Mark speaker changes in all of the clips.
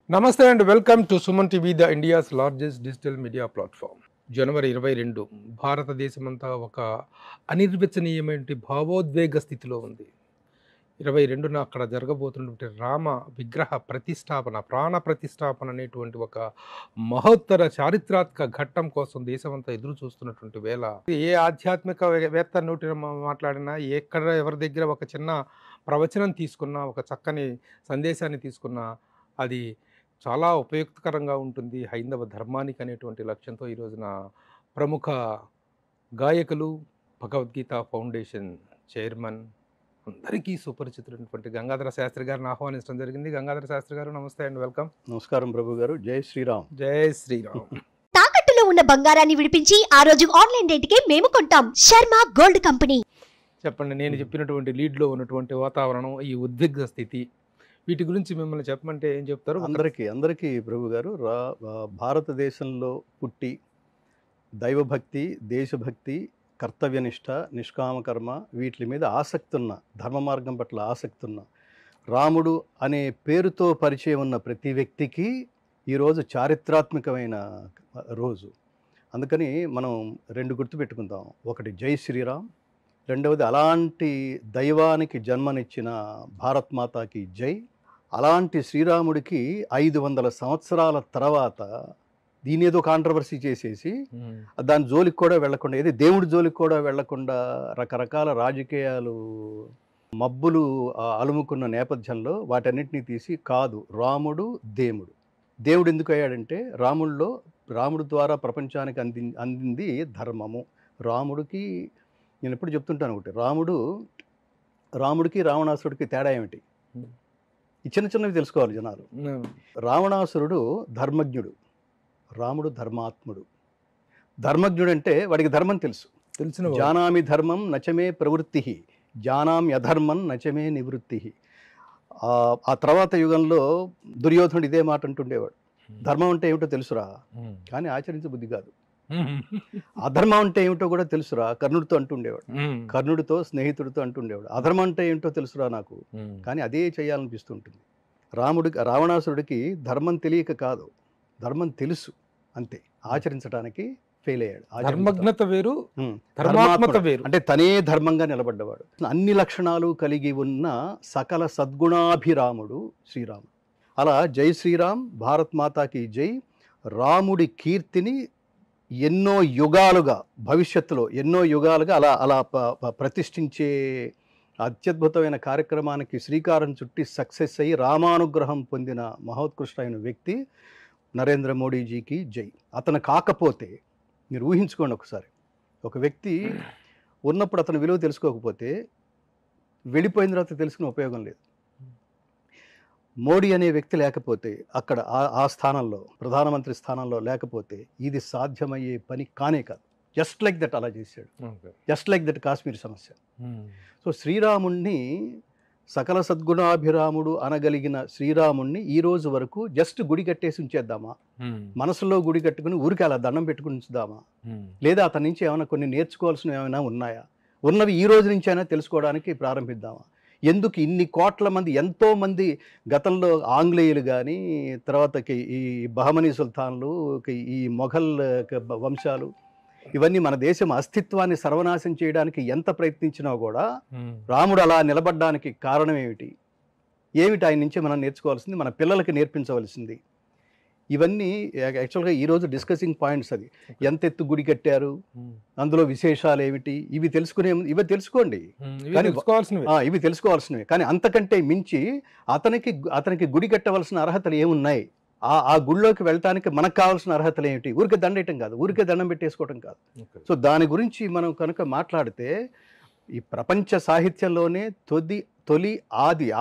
Speaker 1: నమస్తే and welcome to Suman TV, the India's largest digital media platform. జనవరి 22 భారతదేశమంతా ఒక అనిర్వచనీయమైన భావోద్వేగ స్థితిలో ఉంది. 22న అక్కడ జరగబోతున్నటువంటి రామ విగ్రహ ప్రతిష్టాపన, ప్రాణ ప్రతిష్టాపన అనేటువంటి ఒక మహోత్తర చారిత్రాత్మక ఘట్టం కోసం దేశమంతా ఎదురు చూస్తున్నటువంటి వేళ, ఏ ఆధ్యాత్మిక వేత్త నోటిన మాట్లాడినా, ఎక్కడ ఎవరి దగ్గర ఒక చిన్న ప్రవచనం తీసుకున్నా, ఒక చక్కని సందేశాన్ని తీసుకున్నా, అది చాలా ఉపయుక్తకరంగా ఉంటుంది హైందవ ధర్మానికి అనేటువంటి లక్ష్యంతో ఈ రోజున ప్రముఖ గాయకులు, భగవద్గీత ఫౌండేషన్ చైర్మన్, అందరికీ సుపరిచితులైనటువంటి గంగాధర శాస్త్రి గారిని ఆహ్వానించడం జరిగింది. గంగాధర శాస్త్రి గారు, నమస్తే అండ్ వెల్కమ్.
Speaker 2: నమస్కారం ప్రభు గారు. జై శ్రీరామ్.
Speaker 1: జై శ్రీరామ్.
Speaker 3: తాకట్టులో ఉన్న బంగారాన్ని విడిపించి ఆ రోజు ఆన్లైన్ రేటుకే మేము కొంటాం. Sharma gold company.
Speaker 1: చెప్పండి, నేను చెప్పినటువంటి లీడ్లో ఉన్నటువంటి వాతావరణం, ఈ ఉద్విగ్న స్థితి, వీటి గురించి మిమ్మల్ని చెప్పమంటే ఏం చెప్తారు?
Speaker 2: అందరికీ ప్రభు గారు, భారతదేశంలో పుట్టి దైవభక్తి, దేశభక్తి, కర్తవ్యనిష్ట, నిష్కామకర్మ వీటి మీద ఆసక్తి ఉన్న, ధర్మ మార్గం పట్ల ఆసక్తి ఉన్న, రాముడు అనే పేరుతో పరిచయం ఉన్న ప్రతి వ్యక్తికి ఈరోజు చారిత్రాత్మకమైన రోజు. అందుకని మనం రెండు గుర్తుపెట్టుకుందాం. ఒకటి జై శ్రీరామ్, రెండవది అలాంటి దైవానికి జన్మనిచ్చిన భారత్ మాతాకి జై. అలాంటి శ్రీరాముడికి 500 సంవత్సరాల తర్వాత దీని ఏదో కాంట్రవర్సీ చేసేసి దాని జోలికి కూడా వెళ్లకుండా, ఏది దేవుడి జోలికి కూడా వెళ్లకుండా రకరకాల రాజకీయాలు మబ్బులు అలుముకున్న నేపథ్యంలో వాటన్నిటినీ తీసి, కాదు రాముడు దేవుడు ఎందుకు అయ్యాడంటే, రాముడు ద్వారా ప్రపంచానికి అందింది ధర్మము. రాముడికి నేను ఎప్పుడు చెప్తుంటాను ఒకటి, రాముడికి రావణాసురుడికి తేడా ఏమిటి? ఈ చిన్నవి తెలుసుకోవాలి జనాలు. రావణాసురుడు ధర్మజ్ఞుడు, రాముడు ధర్మాత్ముడు. ధర్మజ్ఞుడు అంటే వాడికి ధర్మం తెలిసిన జానామి ధర్మం నచమే ప్రవృత్తి, జానామి అధర్మం నచమే నివృత్తి. ఆ తర్వాత యుగంలో దుర్యోధనుడు ఇదే మాట అంటుండేవాడు, ధర్మం అంటే ఏమిటో తెలుసురా కానీ ఆచరించే బుద్ధి కాదు. అధర్మం అంటే ఏమిటో కూడా తెలుసురా కర్ణుడితో అంటుండేవాడు, కర్ణుడితో స్నేహితుడితో అంటుండేవాడు. అధర్మం అంటే ఏమిటో తెలుసురా నాకు, కానీ అదే చేయాలనిపిస్తుంటుంది. రావణాసురుడికి ధర్మం తెలియక కాదు, ధర్మం తెలుసు అంతే, ఆచరించడానికి ఫెయిల్ అయ్యాడు.
Speaker 1: ధర్మజ్ఞత వేరు, ధర్మాత్మత వేరు.
Speaker 2: అంటే తనే ధర్మంగా నిలబడ్డవాడు. అన్ని లక్షణాలు కలిగి ఉన్న సకల సద్గుణాభిరాముడు శ్రీరాముడు. అలా జై శ్రీరామ్, భారత్ మాతాకి జై. రాముడి కీర్తిని ఎన్నో యుగాలుగా, భవిష్యత్తులో ఎన్నో యుగాలుగా అలా అలా ప్రతిష్ఠించే అత్యద్భుతమైన కార్యక్రమానికి శ్రీకారం చుట్టి సక్సెస్ అయ్యి రామానుగ్రహం పొందిన మహోత్కృష్టమైన వ్యక్తి నరేంద్ర మోడీజీకి జై. అతను కాకపోతే, మీరు ఊహించుకోండి ఒకసారి, ఒక వ్యక్తి ఉన్నప్పుడు అతని విలువ తెలుసుకోకపోతే వెళ్ళిపోయిన తర్వాత తెలుసుకునే ఉపయోగం లేదు. మోడీ అనే వ్యక్తి లేకపోతే, అక్కడ ఆ స్థానంలో, ప్రధానమంత్రి స్థానంలో లేకపోతే ఇది సాధ్యమయ్యే పని కానే కాదు. జస్ట్ లైక్ దట్ అలా చేశాడు. జస్ట్ లైక్ దట్ కాశ్మీర్ సమస్య. సో శ్రీరాముణ్ణి, సకల సద్గుణాభిరాముడు అనగలిగిన శ్రీరాముణ్ణి ఈ రోజు వరకు జస్ట్ గుడి కట్టేసి ఉంచేద్దామా? మనసులో గుడి కట్టుకుని ఊరికి అలా దండం పెట్టుకుని ఉంచుదామా? లేదా అతని నుంచి ఏమైనా కొన్ని నేర్చుకోవాల్సినవి ఏమైనా ఉన్నాయా? ఉన్నవి ఈ రోజు నుంచి అయినా తెలుసుకోవడానికి ప్రారంభిద్దామా? ఎందుకు ఇన్ని కోట్ల మంది, ఎంతోమంది గతంలో ఆంగ్లేయులు కానీ, తర్వాతకి ఈ బహమనీ సుల్తాన్లు, ఈ మొఘల్ వంశాలు, ఇవన్నీ మన దేశం అస్తిత్వాన్ని సర్వనాశం చేయడానికి ఎంత ప్రయత్నించినా కూడా రాముడు అలా నిలబడడానికి కారణం ఏమిటి? ఆయన నుంచి మనం నేర్చుకోవాల్సింది, మన పిల్లలకి నేర్పించవలసింది. ఇవన్నీ యాక్చువల్గా ఈరోజు డిస్కసింగ్ పాయింట్స్. అది ఎంత ఎత్తు గుడి కట్టారు, అందులో విశేషాలు ఏమిటి, ఇవి తెలుసుకోండి, ఇవి తెలుసుకోవాల్సినవి. కానీ అంతకంటే మించి అతనికి గుడి కట్టవలసిన అర్హతలు ఏమున్నాయి, ఆ గుడిలోకి వెళ్ళటానికి మనకు కావాల్సిన అర్హతలు ఏమిటి? ఊరికే దండేయటం కాదు, ఊరికే దండం పెట్టేసుకోవటం కాదు. సో దాని గురించి మనం కనుక మాట్లాడితే, ఈ ప్రపంచ సాహిత్యంలోనే తొలి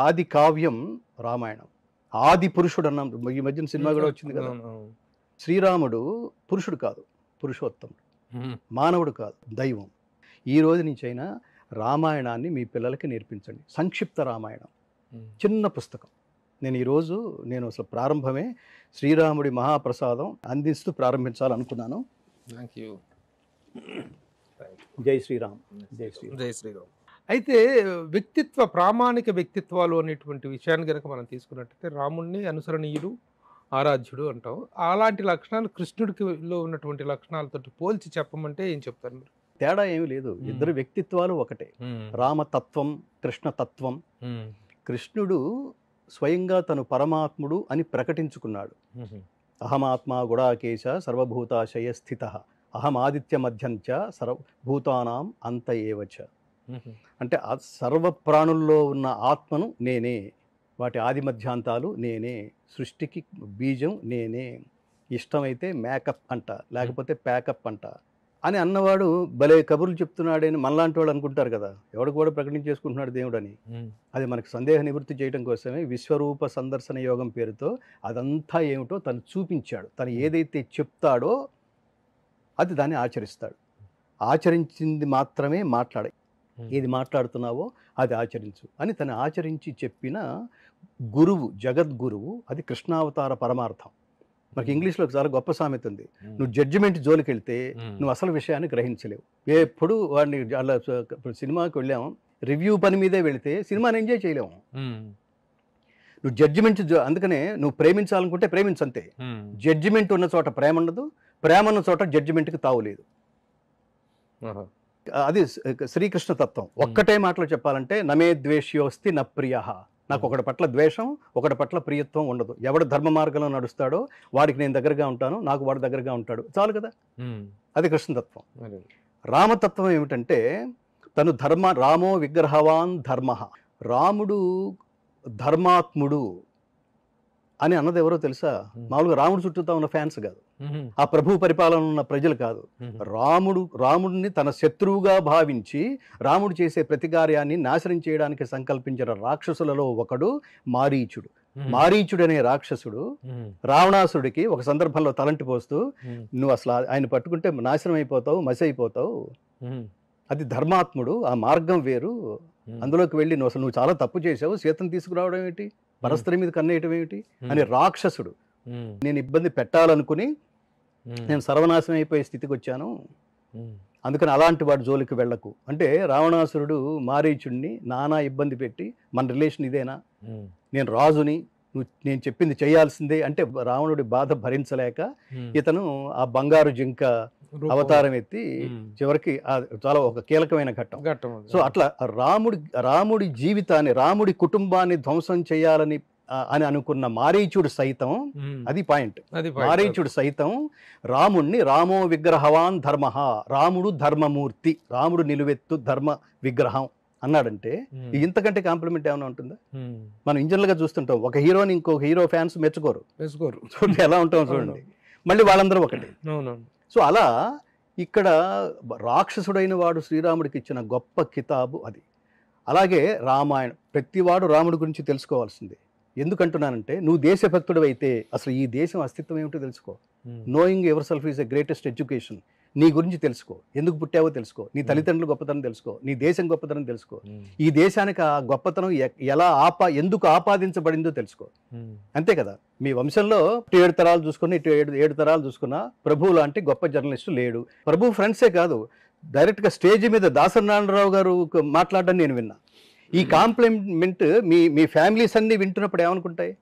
Speaker 2: ఆది కావ్యం రామాయణం. ఆది పురుషుడు అన్నాం, ఈ మధ్యన సినిమా కూడా వచ్చింది కదా. శ్రీరాముడు పురుషుడు కాదు, పురుషోత్తముడు, మానవుడు కాదు, దైవం. ఈ రోజు నుంచైనా రామాయణాన్ని మీ పిల్లలకి నేర్పించండి. సంక్షిప్త రామాయణం, చిన్న పుస్తకం. నేను అసలు ప్రారంభమే శ్రీరాముడి మహాప్రసాదం అందిస్తూ ప్రారంభించాలనుకున్నాను. జై శ్రీరామ్. జై శ్రీరామ్.
Speaker 1: జై శ్రీరామ్. అయితే ప్రామాణిక వ్యక్తిత్వాలు అనేటువంటి విషయాన్ని కనుక మనం తీసుకున్నట్టయితే రాముణ్ణి అనుసరణీయులు, ఆరాధ్యుడు అంటాం. అలాంటి లక్షణాలు కృష్ణుడికి లో ఉన్నటువంటి లక్షణాలతో పోల్చి చెప్పమంటే ఏం చెప్తారు మీరు?
Speaker 2: తేడా ఏమీ లేదు, ఇద్దరు వ్యక్తిత్వాలు ఒకటే. రామతత్వం, కృష్ణతత్వం. కృష్ణుడు స్వయంగా తను పరమాత్ముడు అని ప్రకటించుకున్నాడు. అహమాత్మా గుడాకేశ సర్వభూతాశయ స్థిత అహం ఆదిత్య మధ్యంచ సర్వభూతానాం అంత ఏవచ. అంటే సర్వ ప్రాణుల్లో ఉన్న ఆత్మను నేనే, వాటి ఆది మధ్యాంతాలు నేనే, సృష్టికి బీజం నేనే, ఇష్టమైతే మేకప్ అంట, లేకపోతే ప్యాకప్ అంట అని అన్నవాడు భలే కబుర్లు చెప్తున్నాడని మనలాంటి వాళ్ళు అనుకుంటారు కదా, ఎవడు కూడా ప్రకటించేసుకుంటున్నాడు దేవుడని. అది మనకు సందేహ నివృత్తి చేయడం కోసమే విశ్వరూప సందర్శన యోగం పేరుతో అదంతా ఏమిటో తను చూపించాడు. తను ఏదైతే చెప్తాడో అది దాన్ని ఆచరిస్తాడు. ఆచరించింది మాత్రమే మాట్లాడే, ఏది మాట్లాడుతున్నావో అది ఆచరించు అని తను ఆచరించి చెప్పిన గురువు, జగద్గురువు. అది కృష్ణావతార పరమార్థం. మనకి ఇంగ్లీష్లో చాలా గొప్ప సామెత ఉంది, నువ్వు జడ్జిమెంట్ జోలికి వెళ్తే నువ్వు అసలు విషయాన్ని గ్రహించలేవు. ఎప్పుడు వాడిని అలా సినిమాకి వెళ్ళాము, రివ్యూ పని మీదే వెళితే సినిమాని ఎంజాయ్ చేయలేము. నువ్వు జడ్జిమెంట్ అందుకనే నువ్వు ప్రేమించాలనుకుంటే ప్రేమించంతే. జడ్జిమెంట్ ఉన్న చోట ప్రేమ ఉండదు, ప్రేమ ఉన్న చోట జడ్జిమెంట్కి తావులేదు. అది శ్రీకృష్ణ తత్వం. ఒక్కటే మాటలో చెప్పాలంటే నమే ద్వేష్యోస్తి న ప్రియ. నాకు ఒకటి పట్ల ద్వేషం, ఒకటి పట్ల ప్రియత్వం ఉండదు. ఎవడు ధర్మ మార్గంలో నడుస్తాడో వాడికి నేను దగ్గరగా ఉంటాను, నాకు వాడు దగ్గరగా ఉంటాడు, చాలు కదా. అది కృష్ణతత్వం. రామతత్వం ఏమిటంటే తను రామో విగ్రహవాన్ ధర్మ. రాముడు ధర్మాత్ముడు అని అన్నది ఎవరో తెలుసా? మామూలుగా రాముడు చుట్టూతా ఉన్న ఫ్యాన్స్ కాదు, ఆ ప్రభు పరిపాలన ఉన్న ప్రజలు కాదు. రాముడిని తన శత్రువుగా భావించి రాముడు చేసే ప్రతి కార్యాన్ని నాశనం చేయడానికి సంకల్పించిన రాక్షసులలో ఒకడు మారీచుడు. మారీచుడు అనే రాక్షసుడు రావణాసుడికి ఒక సందర్భంలో తలంటి పోస్తూ, నువ్వు అసలు ఆయన పట్టుకుంటే నాశనం అయిపోతావు, మసి అయిపోతావు, అది ధర్మాత్ముడు, ఆ మార్గం వేరు, అందులోకి వెళ్ళి నువ్వు చాలా తప్పు చేసావు, సీతను తీసుకురావడం ఏమిటి, పరస్త్రీ మీద కన్నేయటం ఏమిటి అని రాక్షసుడు. నేను ఇబ్బంది పెట్టాలనుకుని నేను సర్వనాశనం అయిపోయే స్థితికి వచ్చాను, అందుకని అలాంటి వాడు జోలికి వెళ్ళకు అంటే రావణాసురుడు మారీచుడిని నానా ఇబ్బంది పెట్టి, మన రిలేషన్ ఇదేనా, నేను రాజుని, నేను చెప్పింది చేయాల్సిందే అంటే రావణుడి బాధ భరించలేక ఇతను ఆ బంగారు జింక అవతారం ఎత్తి చివరికి చాలా ఒక కీలకమైన ఘట్టం. సో అట్లా రాముడి జీవితాన్ని, రాముడి కుటుంబాన్ని ధ్వంసం చేయాలని అని అనుకున్న మారీచుడు సైతం, అది పాయింట్, మారీచుడు సైతం రాముణ్ణి రామో విగ్రహవాన్ ధర్మ, రాముడు ధర్మమూర్తి, రాముడు నిలువెత్తు ధర్మ విగ్రహం అన్నాడంటే ఇంతకంటే కాంప్లిమెంట్ ఏమైనా ఉంటుందా? మనం ఇంజనీర్గా చూస్తుంటాం, ఒక హీరోని ఇంకొక హీరో ఫ్యాన్స్ మెచ్చుకోరు. చూడండి ఎలా ఉంటాం చూడండి, మళ్ళీ వాళ్ళందరూ ఒకటి. సో అలా ఇక్కడ రాక్షసుడైన వాడు శ్రీరాముడికి ఇచ్చిన గొప్ప కితాబు అది. అలాగే రామాయణం, ప్రతివాడు రాముడి గురించి తెలుసుకోవాల్సిందే. ఎందుకంటున్నానంటే నువ్వు దేశభక్తుడు అయితే అసలు ఈ దేశం అస్తిత్వం ఏమిటో తెలుసుకో. Knowing ever self is a greatest education. నీ గురించి తెలుసుకో, ఎందుకు పుట్టావో తెలుసుకో, నీ తల్లిదండ్రులు గొప్పతనం తెలుసుకో, నీ దేశం గొప్పతనం తెలుసుకో, ఈ దేశానికి ఆ గొప్పతనం ఎలా ఎందుకు ఆపాదించబడిందో తెలుసుకో. అంతే కదా. మీ వంశంలో 7 తరాలు చూసుకుని, 7 తరాలు చూసుకున్నా ప్రభు లాంటి గొప్ప జర్నలిస్టు లేడు. ప్రభు ఫ్రెండ్సే కాదు, డైరెక్ట్గా స్టేజ్ మీద దాసనారాయణరావు గారు మాట్లాడడం నేను విన్నా. ఈ కాంప్లిమెంట్ మీ ఫ్యామిలీస్ అన్నీ వింటున్నప్పుడు ఏమనుకుంటాయి?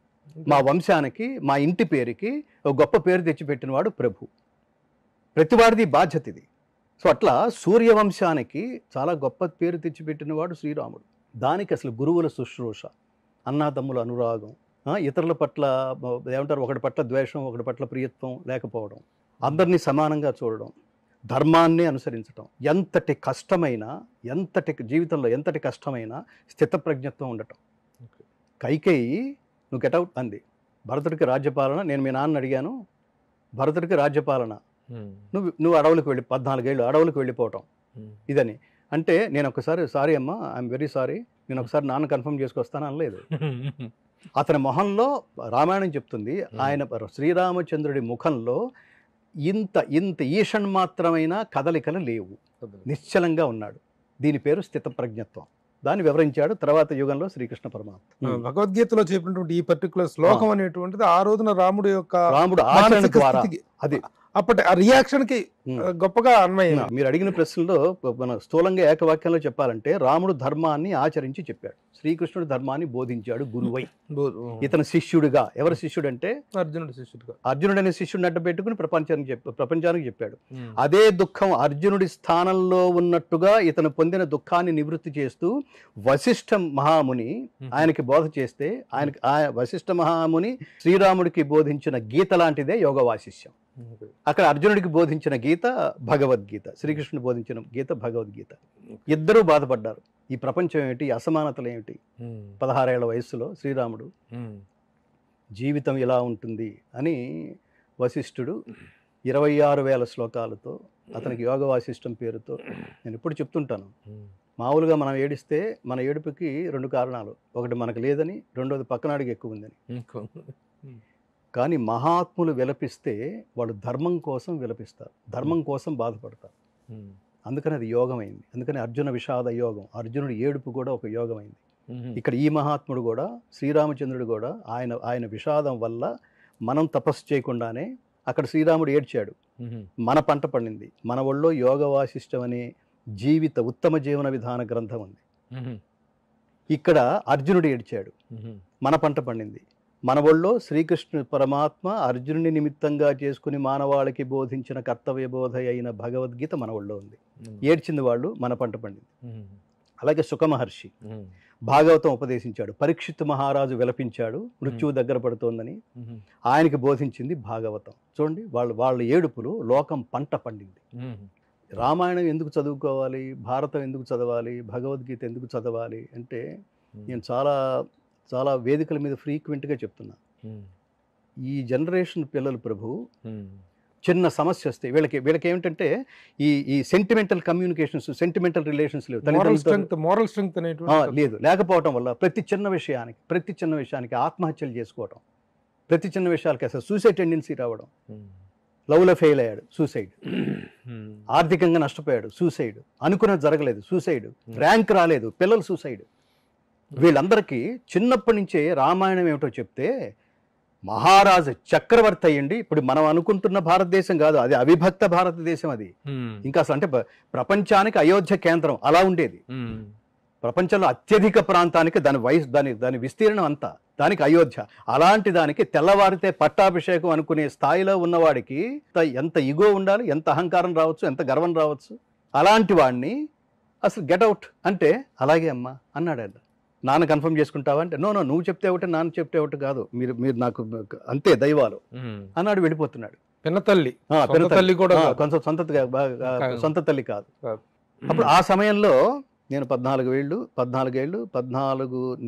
Speaker 2: మా వంశానికి, మా ఇంటి పేరుకి ఒక గొప్ప పేరు తెచ్చిపెట్టినవాడు ప్రభు. ప్రతివాడిది బాధ్యత ఇది. సో అట్లా సూర్యవంశానికి చాలా గొప్ప పేరు తెచ్చిపెట్టినవాడు శ్రీరాముడు. దానికి అసలు గురువుల శుశ్రూష, అన్నాతమ్ముల అనురాగం, ఇతరుల పట్ల ఏమంటారు, ఒకటి పట్ల ద్వేషం, ఒకటి పట్ల ప్రియత్వం లేకపోవడం, అందరినీ సమానంగా చూడడం, ధర్మాన్ని అనుసరించడం. ఎంతటి కష్టమైనా, జీవితంలో ఎంతటి కష్టమైనా స్థితప్రజ్ఞత్వం ఉండటం. కైకేయి నువ్వు గెటౌట్ అంది, భరతుడికి రాజ్యపాలన, నేను మీ నాన్న అడిగాను, భరతుడికి రాజ్యపాలన, నువ్వు అడవులకు 14 ఏళ్ళు అడవులకు వెళ్ళిపోవటం ఇదని అంటే, నేను ఒకసారి సారీ అమ్మా, ఐఎమ్ వెరీ సారీ, నేను ఒకసారి నాన్న కన్ఫర్మ్ చేసుకొస్తాను అనలేదు. అతని మొహంలో రామాయణం చెప్తుంది, ఆయన శ్రీరామచంద్రుడి ముఖంలో ఇంత ఈషన్ మాత్రమైన కదలికలు లేవు, నిశ్చలంగా ఉన్నాడు. దీని పేరు స్థితప్రజ్ఞత్వం. దాన్ని వివరించాడు తర్వాత యుగంలో శ్రీకృష్ణ పరమాత్మ.
Speaker 1: భగవద్గీతలో చెప్పినటువంటి ఈ పర్టికులర్ శ్లోకం అనేటువంటిది ఆ రోజున రాముడు ఆచరణ
Speaker 2: ద్వారా అది
Speaker 1: అప్పటి ఆ రియాక్షన్ కి గొప్పగా అన్వయం.
Speaker 2: మీరు అడిగిన ప్రశ్నలో మన స్థూలంగా ఏకవాక్యంలో చెప్పాలంటే రాముడు ధర్మాన్ని ఆచరించి చెప్పాడు, శ్రీకృష్ణుడు ధర్మాన్ని బోధించాడు గురువై. ఇతను శిష్యుడిగా, ఎవరు శిష్యుడు అంటే
Speaker 1: అర్జునుడు శిష్యుడుగా,
Speaker 2: అర్జునుడు అనే శిష్యుడిని అడ్డ పెట్టుకుని ప్రపంచానికి చెప్పాడు. అదే దుఃఖం అర్జునుడి స్థానంలో ఉన్నట్టుగా ఇతను పొందిన దుఃఖాన్ని నివృత్తి చేస్తూ వశిష్ఠ మహాముని ఆయనకి బోధ చేస్తే వశిష్ఠ మహాముని శ్రీరాముడికి బోధించిన గీత లాంటిదే యోగ వాసిష్యం. అక్కడ అర్జునుడికి బోధించిన గీత భగవద్గీత, శ్రీకృష్ణుడు బోధించిన గీత భగవద్గీత. ఇద్దరూ బాధపడ్డారు. ఈ ప్రపంచం ఏమిటి, అసమానతలు ఏమిటి. 16 ఏళ్ల వయస్సులో శ్రీరాముడు జీవితం ఇలా ఉంటుంది అని వశిష్ఠుడు 26,000 శ్లోకాలతో అతనికి యోగ వాసిష్టం పేరుతో, నేను ఎప్పుడు చెప్తుంటాను, మామూలుగా మనం ఏడిస్తే మన ఏడుపుకి 2 కారణాలు, ఒకటి మనకు లేదని, రెండోది పక్కనాడికి ఎక్కువ ఉందని. కానీ మహాత్ములు విలపిస్తే వాళ్ళు ధర్మం కోసం విలపిస్తారు, ధర్మం కోసం బాధపడతారు. అందుకని అది యోగమైంది. అందుకని అర్జున విషాద యోగం, అర్జునుడి ఏడుపు కూడా ఒక యోగమైంది. ఇక్కడ ఈ మహాత్ముడు కూడా, శ్రీరామచంద్రుడు కూడా ఆయన విషాదం వల్ల మనం తపస్సు చేయకుండానే అక్కడ శ్రీరాముడు ఏడ్చాడు, మన పంట పండింది. మన ఒళ్ళో యోగ వాసిష్టం అనే ఉత్తమ జీవన విధాన గ్రంథం ఉంది. ఇక్కడ అర్జునుడు ఏడ్చాడు, మన పంట పండింది. మన ఒళ్ళో శ్రీకృష్ణ పరమాత్మ అర్జునుని నిమిత్తంగా చేసుకుని మానవాళికి బోధించిన కర్తవ్య బోధ అయిన భగవద్గీత మన ఒళ్ళో ఉంది. ఏడ్చింది వాళ్ళు, మన పంట పండింది. అలాగే సుఖమహర్షి భాగవతం ఉపదేశించాడు, పరీక్షిత్ మహారాజు విలపించాడు, మృత్యువు దగ్గర పడుతోందని, ఆయనకి బోధించింది భాగవతం. చూడండి, వాళ్ళ ఏడుపులు లోకం పంట పండింది. రామాయణం ఎందుకు చదువుకోవాలి, భారతం ఎందుకు చదవాలి, భగవద్గీత ఎందుకు చదవాలి అంటే, నేను చాలా వేదికల మీద ఫ్రీక్వెంట్గా చెప్తున్నా, ఈ జనరేషన్ పిల్లలు ప్రభు చిన్న సమస్య వస్తే వీళ్ళకి ఏమిటంటే ఈ సెంటిమెంటల్ కమ్యూనికేషన్స్, సెంటిమెంటల్ రిలేషన్స్ లేవు,
Speaker 1: మోరల్ స్ట్రెంగ్త్
Speaker 2: లేదు, లేకపోవటం వల్ల ప్రతి చిన్న విషయానికి ఆత్మహత్యలు చేసుకోవటం, ప్రతి చిన్న విషయాలకి అసలు సూసైడ్ టెండెన్సీ రావడం. లవ్లో ఫెయిల్ అయ్యాడు, సూసైడ్. ఆర్థికంగా నష్టపోయాడు, సూసైడ్. అనుకున్నది జరగలేదు, సూసైడ్. ర్యాంక్ రాలేదు, పిల్లలు సూసైడ్. వీళ్ళందరికీ చిన్నప్పటి నుంచే రామాయణం ఏమిటో చెప్తే మహారాజు చక్రవర్తి అయ్యండి. ఇప్పుడు మనం అనుకుంటున్న భారతదేశం కాదు, అది అవిభక్త భారతదేశం. అది ఇంకా అసలు అంటే ప్రపంచానికి అయోధ్య కేంద్రం అలా ఉండేది. ప్రపంచంలో అత్యధిక ప్రాంతానికి దాని విస్తీర్ణం అంతా, దానికి అయోధ్య. అలాంటి దానికి తెల్లవారితే పట్టాభిషేకం అనుకునే స్థాయిలో ఉన్నవాడికి ఎంత ఇగో ఉండాలి, ఎంత అహంకారం రావచ్చు, ఎంత గర్వం రావచ్చు. అలాంటి వాడిని అసలు గెట్అవుట్ అంటే, అలాగే అమ్మా అన్నాడు ఆయన. నాన్న కన్ఫర్మ్ చేసుకుంటావా అంటే, నో నువ్వు చెప్తే ఒకటి, నాన్న చెప్తే ఒకటి కాదు, మీరు నాకు అంతే దైవాలు అన్నాడు, వెళ్ళిపోతున్నాడు.
Speaker 1: పిన్నతల్లి కూడా
Speaker 2: కొంచెం సొంత తల్లి కాదు. అప్పుడు ఆ సమయంలో నేను 14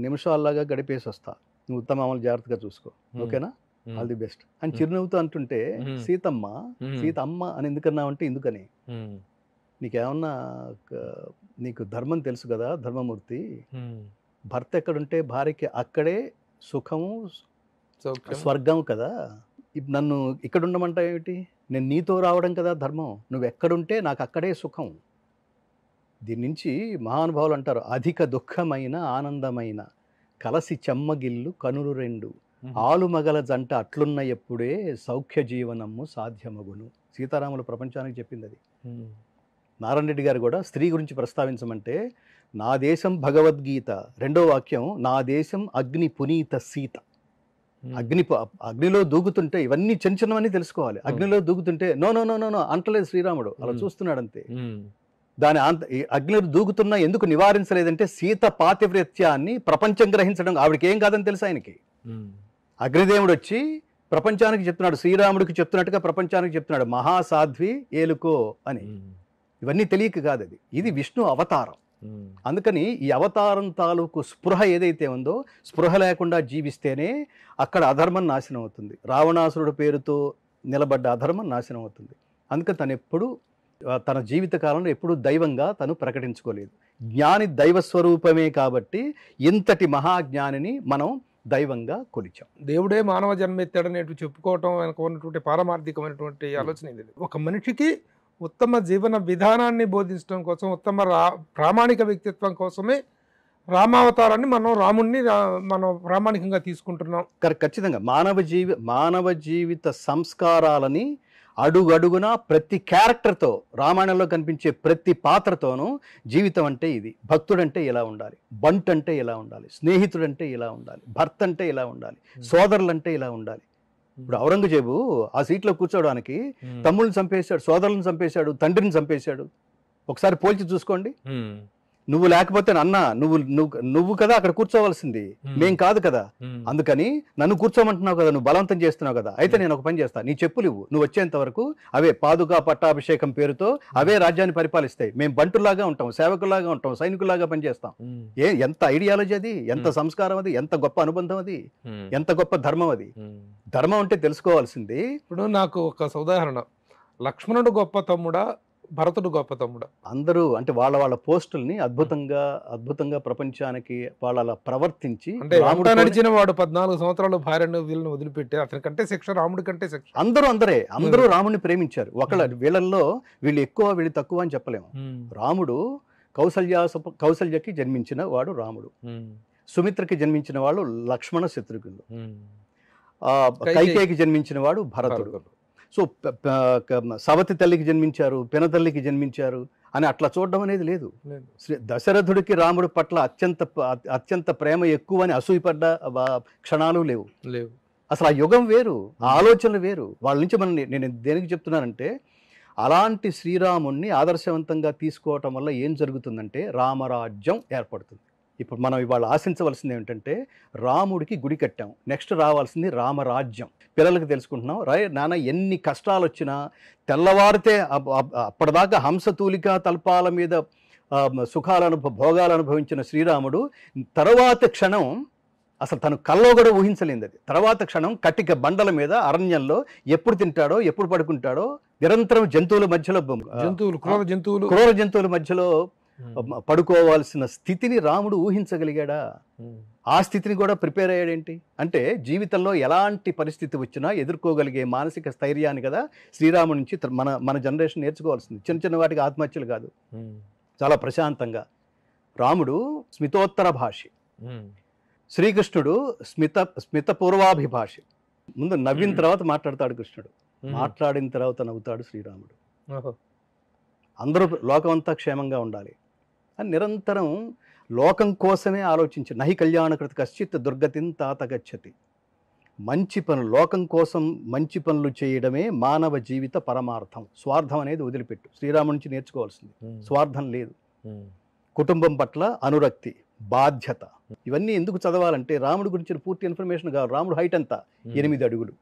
Speaker 2: నిమిషాల్లాగా గడిపేసి వస్తా, నువ్వు ఉత్తమ అమలు జాగ్రత్తగా చూసుకో, ఓకేనా, ఆల్ ది బెస్ట్ అని చిరునవ్వుతూ అంటుంటే, సీత అమ్మ అని ఎందుకన్నావంటే, ఎందుకని నీకేమన్నా, నీకు ధర్మం తెలుసు కదా, ధర్మమూర్తి, భర్త ఎక్కడుంటే భార్యకి అక్కడే సుఖము స్వర్గం కదా, నన్ను ఇక్కడ ఉండమంటా ఏమిటి, నేను నీతో రావడం కదా ధర్మం, నువ్వు ఎక్కడుంటే నాకు అక్కడే సుఖం. దీని నుంచి మహానుభావులు అంటారు, అధిక దుఃఖమైన ఆనందమైన కలసి చెమ్మగిల్లు కనులు రెండు, ఆలుమగల జంట అట్లున్న ఎప్పుడే సౌఖ్య జీవనము సాధ్యమగును. సీతారాములు ప్రపంచానికి చెప్పింది అది. నారాయణ రెడ్డి గారు కూడా స్త్రీ గురించి ప్రస్తావించమంటే, నా దేశం భగవద్గీత, రెండో వాక్యం, నా దేశం అగ్ని పునీత సీత. అగ్నిలో దూకుతుంటే ఇవన్నీ చిన్నవన్నీ తెలుసుకోవాలి. అగ్నిలో దూకుతుంటే నో అంటలేదు శ్రీరాముడు, అలా చూస్తున్నాడు అంతే. దాని అగ్నిలో దూకుతున్నా ఎందుకు నివారించలేదంటే, సీత పాతివ్రత్యాన్ని ప్రపంచం గ్రహించడం, ఆవిడకి ఏం కాదని తెలుసు ఆయనకి. అగ్నిదేవుడు వచ్చి ప్రపంచానికి చెప్తున్నాడు, శ్రీరాముడికి చెప్తున్నట్టుగా ప్రపంచానికి చెప్తున్నాడు, మహాసాధ్వి ఏలుకో అని. ఇవన్నీ తెలియక కాదు, ఇది విష్ణు అవతారం. అందుకని ఈ అవతారం తాలూకు స్పృహ ఏదైతే ఉందో, స్పృహ లేకుండా జీవిస్తేనే అక్కడ అధర్మం నాశనం అవుతుంది. రావణాసురుడు పేరుతో నిలబడ్డ అధర్మం నాశనం అవుతుంది. అందుకని తను ఎప్పుడు తన జీవిత కాలంలో ఎప్పుడూ దైవంగా తను ప్రకటించుకోలేదు. జ్ఞాని దైవస్వరూపమే కాబట్టి ఇంతటి మహాజ్ఞానిని మనం దైవంగా కొలిచాం.
Speaker 1: దేవుడే మానవ జన్మ ఎత్తాడనేటు చెప్పుకోవటం వెనక ఉన్నటువంటి పారమార్థికమైనటువంటి ఆలోచన ఇది. ఒక మనిషికి ఉత్తమ జీవన విధానాన్ని బోధించడం కోసం, ఉత్తమ ప్రామాణిక వ్యక్తిత్వం కోసమే రామావతారాన్ని రాముణ్ణి మనం ప్రామాణికంగా తీసుకుంటున్నాం.
Speaker 2: ఖచ్చితంగా మానవ జీవిత సంస్కారాలని అడుగడుగున ప్రతి క్యారెక్టర్తో, రామాయణంలో కనిపించే ప్రతి పాత్రతోనూ జీవితం అంటే ఇది, భక్తుడంటే ఇలా ఉండాలి, బంట్ అంటే ఇలా ఉండాలి, స్నేహితుడంటే ఇలా ఉండాలి, భర్త అంటే ఇలా ఉండాలి, సోదరులంటే ఇలా ఉండాలి. ఇప్పుడు ఔరంగజేబు ఆ సీట్లో కూర్చోవడానికి తమ్ముళ్ళని చంపేశాడు, సోదరులను చంపేశాడు, తండ్రిని చంపేశాడు. ఒకసారి పోల్చి చూసుకోండి. నువ్వు లేకపోతే అన్న నువ్వు కదా అక్కడ కూర్చోవలసింది, మేం కాదు కదా. అందుకని నన్ను కూర్చోమంటున్నావు కదా, నువ్వు బలవంతం చేస్తున్నావు కదా, అయితే నేను ఒక పని చేస్తా, నీ చెప్పులు నువ్వు వచ్చేంత వరకు అవే పాదుకా పట్టాభిషేకం పేరుతో అవే రాజ్యాన్ని పరిపాలిస్తాయి. మేము బంటులాగా ఉంటాం, సేవకులాగా ఉంటాం, సైనికులాగా పనిచేస్తాం. ఎంత ఐడియాలజీ అది, ఎంత సంస్కారం అది, ఎంత గొప్ప అనుబంధం అది, ఎంత గొప్ప ధర్మం అది. ధర్మం అంటే తెలుసుకోవాల్సింది.
Speaker 1: ఇప్పుడు నాకు ఒక ఉదాహరణ, లక్ష్మణుడు గొప్ప తమ్ముడా, భరతుడు గొప్ప తమ్ముడా?
Speaker 2: అందరూ అంటే వాళ్ళ పోస్టుల్ని అద్భుతంగా ప్రపంచానికి వాళ్ళు అలా ప్రవర్తించి,
Speaker 1: అంటే రాముడు నడిచిన వాడు 14 సంవత్సరాలు భార్యను వీళ్ళని వదిలిపెట్టి, అతని కంటే శిక్ష రాముడి కంటే శిక్ష.
Speaker 2: అందరూ రాముడిని ప్రేమించారు. వీళ్ళల్లో వీళ్ళు ఎక్కువ వీళ్ళు తక్కువ అని చెప్పలేము. రాముడు కౌసల్యకి జన్మించిన వాడు రాముడు, సుమిత్రకి జన్మించిన వాడు లక్ష్మణ శత్రుఘ్నుడు, కైకేయికి జన్మించిన వాడు భరతుడు. సో సవతి తల్లికి జన్మించారు, పినతల్లికి జన్మించారు అని అట్లా చూడడం అనేది లేదు. దశరథుడికి రాముడి పట్ల అత్యంత ప్రేమ ఎక్కువ అని అసూయపడ్డ క్షణాలు లేవు. అసలు ఆ యుగం వేరు, ఆ ఆలోచనలు వేరు. వాళ్ళ నుంచి నేను దేనికి చెప్తున్నానంటే, అలాంటి శ్రీరాముణ్ణి ఆదర్శవంతంగా తీసుకోవటం వల్ల ఏం జరుగుతుందంటే రామరాజ్యం ఏర్పడుతుంది. ఇప్పుడు మనం ఇవాళ ఆశించవలసింది ఏమిటంటే, రాముడికి గుడి కట్టాం, నెక్స్ట్ రావాల్సింది రామరాజ్యం. పిల్లలకి తెలుసుకుంటున్నాం, నాన్న ఎన్ని కష్టాలు వచ్చినా తెల్లవారితే అప్పటిదాకా హంసతూలికా తల్పాల మీద భోగాలు అనుభవించిన శ్రీరాముడు తర్వాత క్షణం అసలు తను కల్లో కూడా ఊహించలేంది అది. తర్వాత క్షణం కటిక బండల మీద అరణ్యంలో ఎప్పుడు తింటాడో, ఎప్పుడు పడుకుంటాడో, నిరంతరం జంతువుల మధ్యలో, క్రూర జంతువుల మధ్యలో పడుకోవాల్సిన స్థితిని రాముడు ఊహించగలిగాడా? ఆ స్థితిని కూడా ప్రిపేర్ అయ్యాడేంటి అంటే, జీవితంలో ఎలాంటి పరిస్థితి వచ్చినా ఎదుర్కోగలిగే మానసిక స్థైర్యాన్ని కదా శ్రీరాముడి నుంచి మన జనరేషన్ నేర్చుకోవాల్సింది. చిన్న వాటికి ఆత్మహత్యలు కాదు, చాలా ప్రశాంతంగా. రాముడు స్మితోత్తర భాషి, శ్రీకృష్ణుడు స్మిత పూర్వాభిభాషి. ముందు నవ్విన తర్వాత మాట్లాడతాడు కృష్ణుడు, మాట్లాడిన తర్వాత నవ్వుతాడు శ్రీరాముడు. అందరూ లోకం అంతా క్షేమంగా ఉండాలి అని నిరంతరం లోకం కోసమే ఆలోచించి, నహి కళ్యాణకృత కశ్చిత్ దుర్గతిని తాత గచ్చతి. మంచి పనులు, లోకం కోసం మంచి పనులు చేయడమే మానవ జీవిత పరమార్థం. స్వార్థం అనేది వదిలిపెట్టు. శ్రీరాముడి నుంచి నేర్చుకోవాల్సింది స్వార్థం లేదు. కుటుంబం పట్ల అనురక్తి, బాధ్యత, ఇవన్నీ ఎందుకు చదవాలంటే రాముడి గురించిన పూర్తి ఇన్ఫర్మేషన్ కావాలి. రాముడు హైట్ ఎంత? 8 అడుగులు.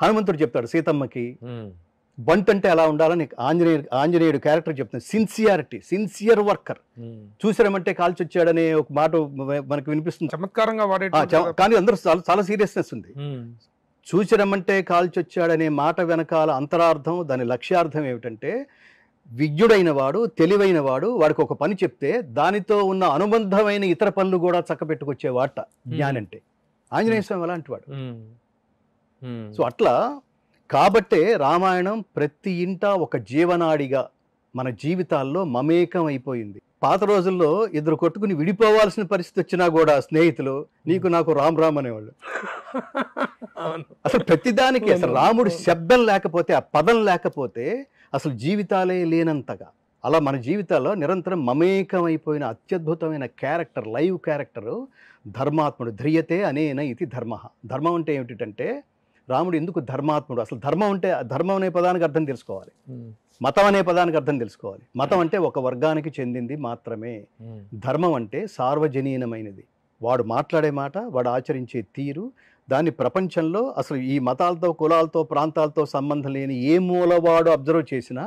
Speaker 2: హనుమంతుడు చెప్తాడు సీతమ్మకి బంట్ అంటే ఎలా ఉండాలని ఆంజనేయుడు క్యారెక్టర్ చెప్తుంది. Sincere worker. చూసారమంటే కాల్చొచ్చాడనే ఒక మాట మనకు వినిపిస్తుంది,
Speaker 1: చమత్కారంగా వాడే,
Speaker 2: కానీ అందరూ చాలా సీరియస్నెస్ ఉంది. చూసిరమ్మంటే కాల్చొచ్చాడనే మాట వెనకాల అంతరార్థం, దాని లక్ష్యార్థం ఏమిటంటే, విజ్ఞుడైన వాడు, తెలివైన వాడు, వాడికి ఒక పని చెప్తే దానితో ఉన్న అనుబంధమైన ఇతర పనులు కూడా చక్కబెట్టుకొచ్చే వాట జ్ఞాని అంటే. ఆంజనేయ స్వామి అలాంటి వాడు. సో అట్లా కాబట్టే రామాయణం ప్రతి ఇంట ఒక జీవనాడిగా మన జీవితాల్లో మమేకం అయిపోయింది. పాత రోజుల్లో ఇద్దరు కొట్టుకుని విడిపోవాల్సిన పరిస్థితి వచ్చినా కూడా స్నేహితులు నీకు నాకు రామ్ అనేవాళ్ళు. అసలు ప్రతిదానికి అసలు రాముడి శబ్దం లేకపోతే, ఆ పదం లేకపోతే అసలు జీవితాలే లేనంతగా అలా మన జీవితాల్లో నిరంతరం మమేకం అయిపోయిన అత్యద్భుతమైన క్యారెక్టర్, లైవ్ క్యారెక్టరు ధర్మాత్ముడు. ధ్రియతే అనేన ఇది ధర్మ. ధర్మం అంటే ఏమిటంటే, రాముడు ఎందుకు ధర్మాత్ముడు? అసలు ధర్మం అంటే, ధర్మం అనే పదానికి అర్థం తెలుసుకోవాలి, మతం అనే పదానికి అర్థం తెలుసుకోవాలి. మతం అంటే ఒక వర్గానికి చెందింది మాత్రమే. ధర్మం అంటే సార్వజనీనమైనది. వాడు మాట్లాడే మాట, వాడు ఆచరించే తీరు, దాన్ని ప్రపంచంలో అసలు ఈ మతాలతో, కులాలతో, ప్రాంతాలతో సంబంధం లేని ఏ మూలవాడు అబ్జర్వ్ చేసినా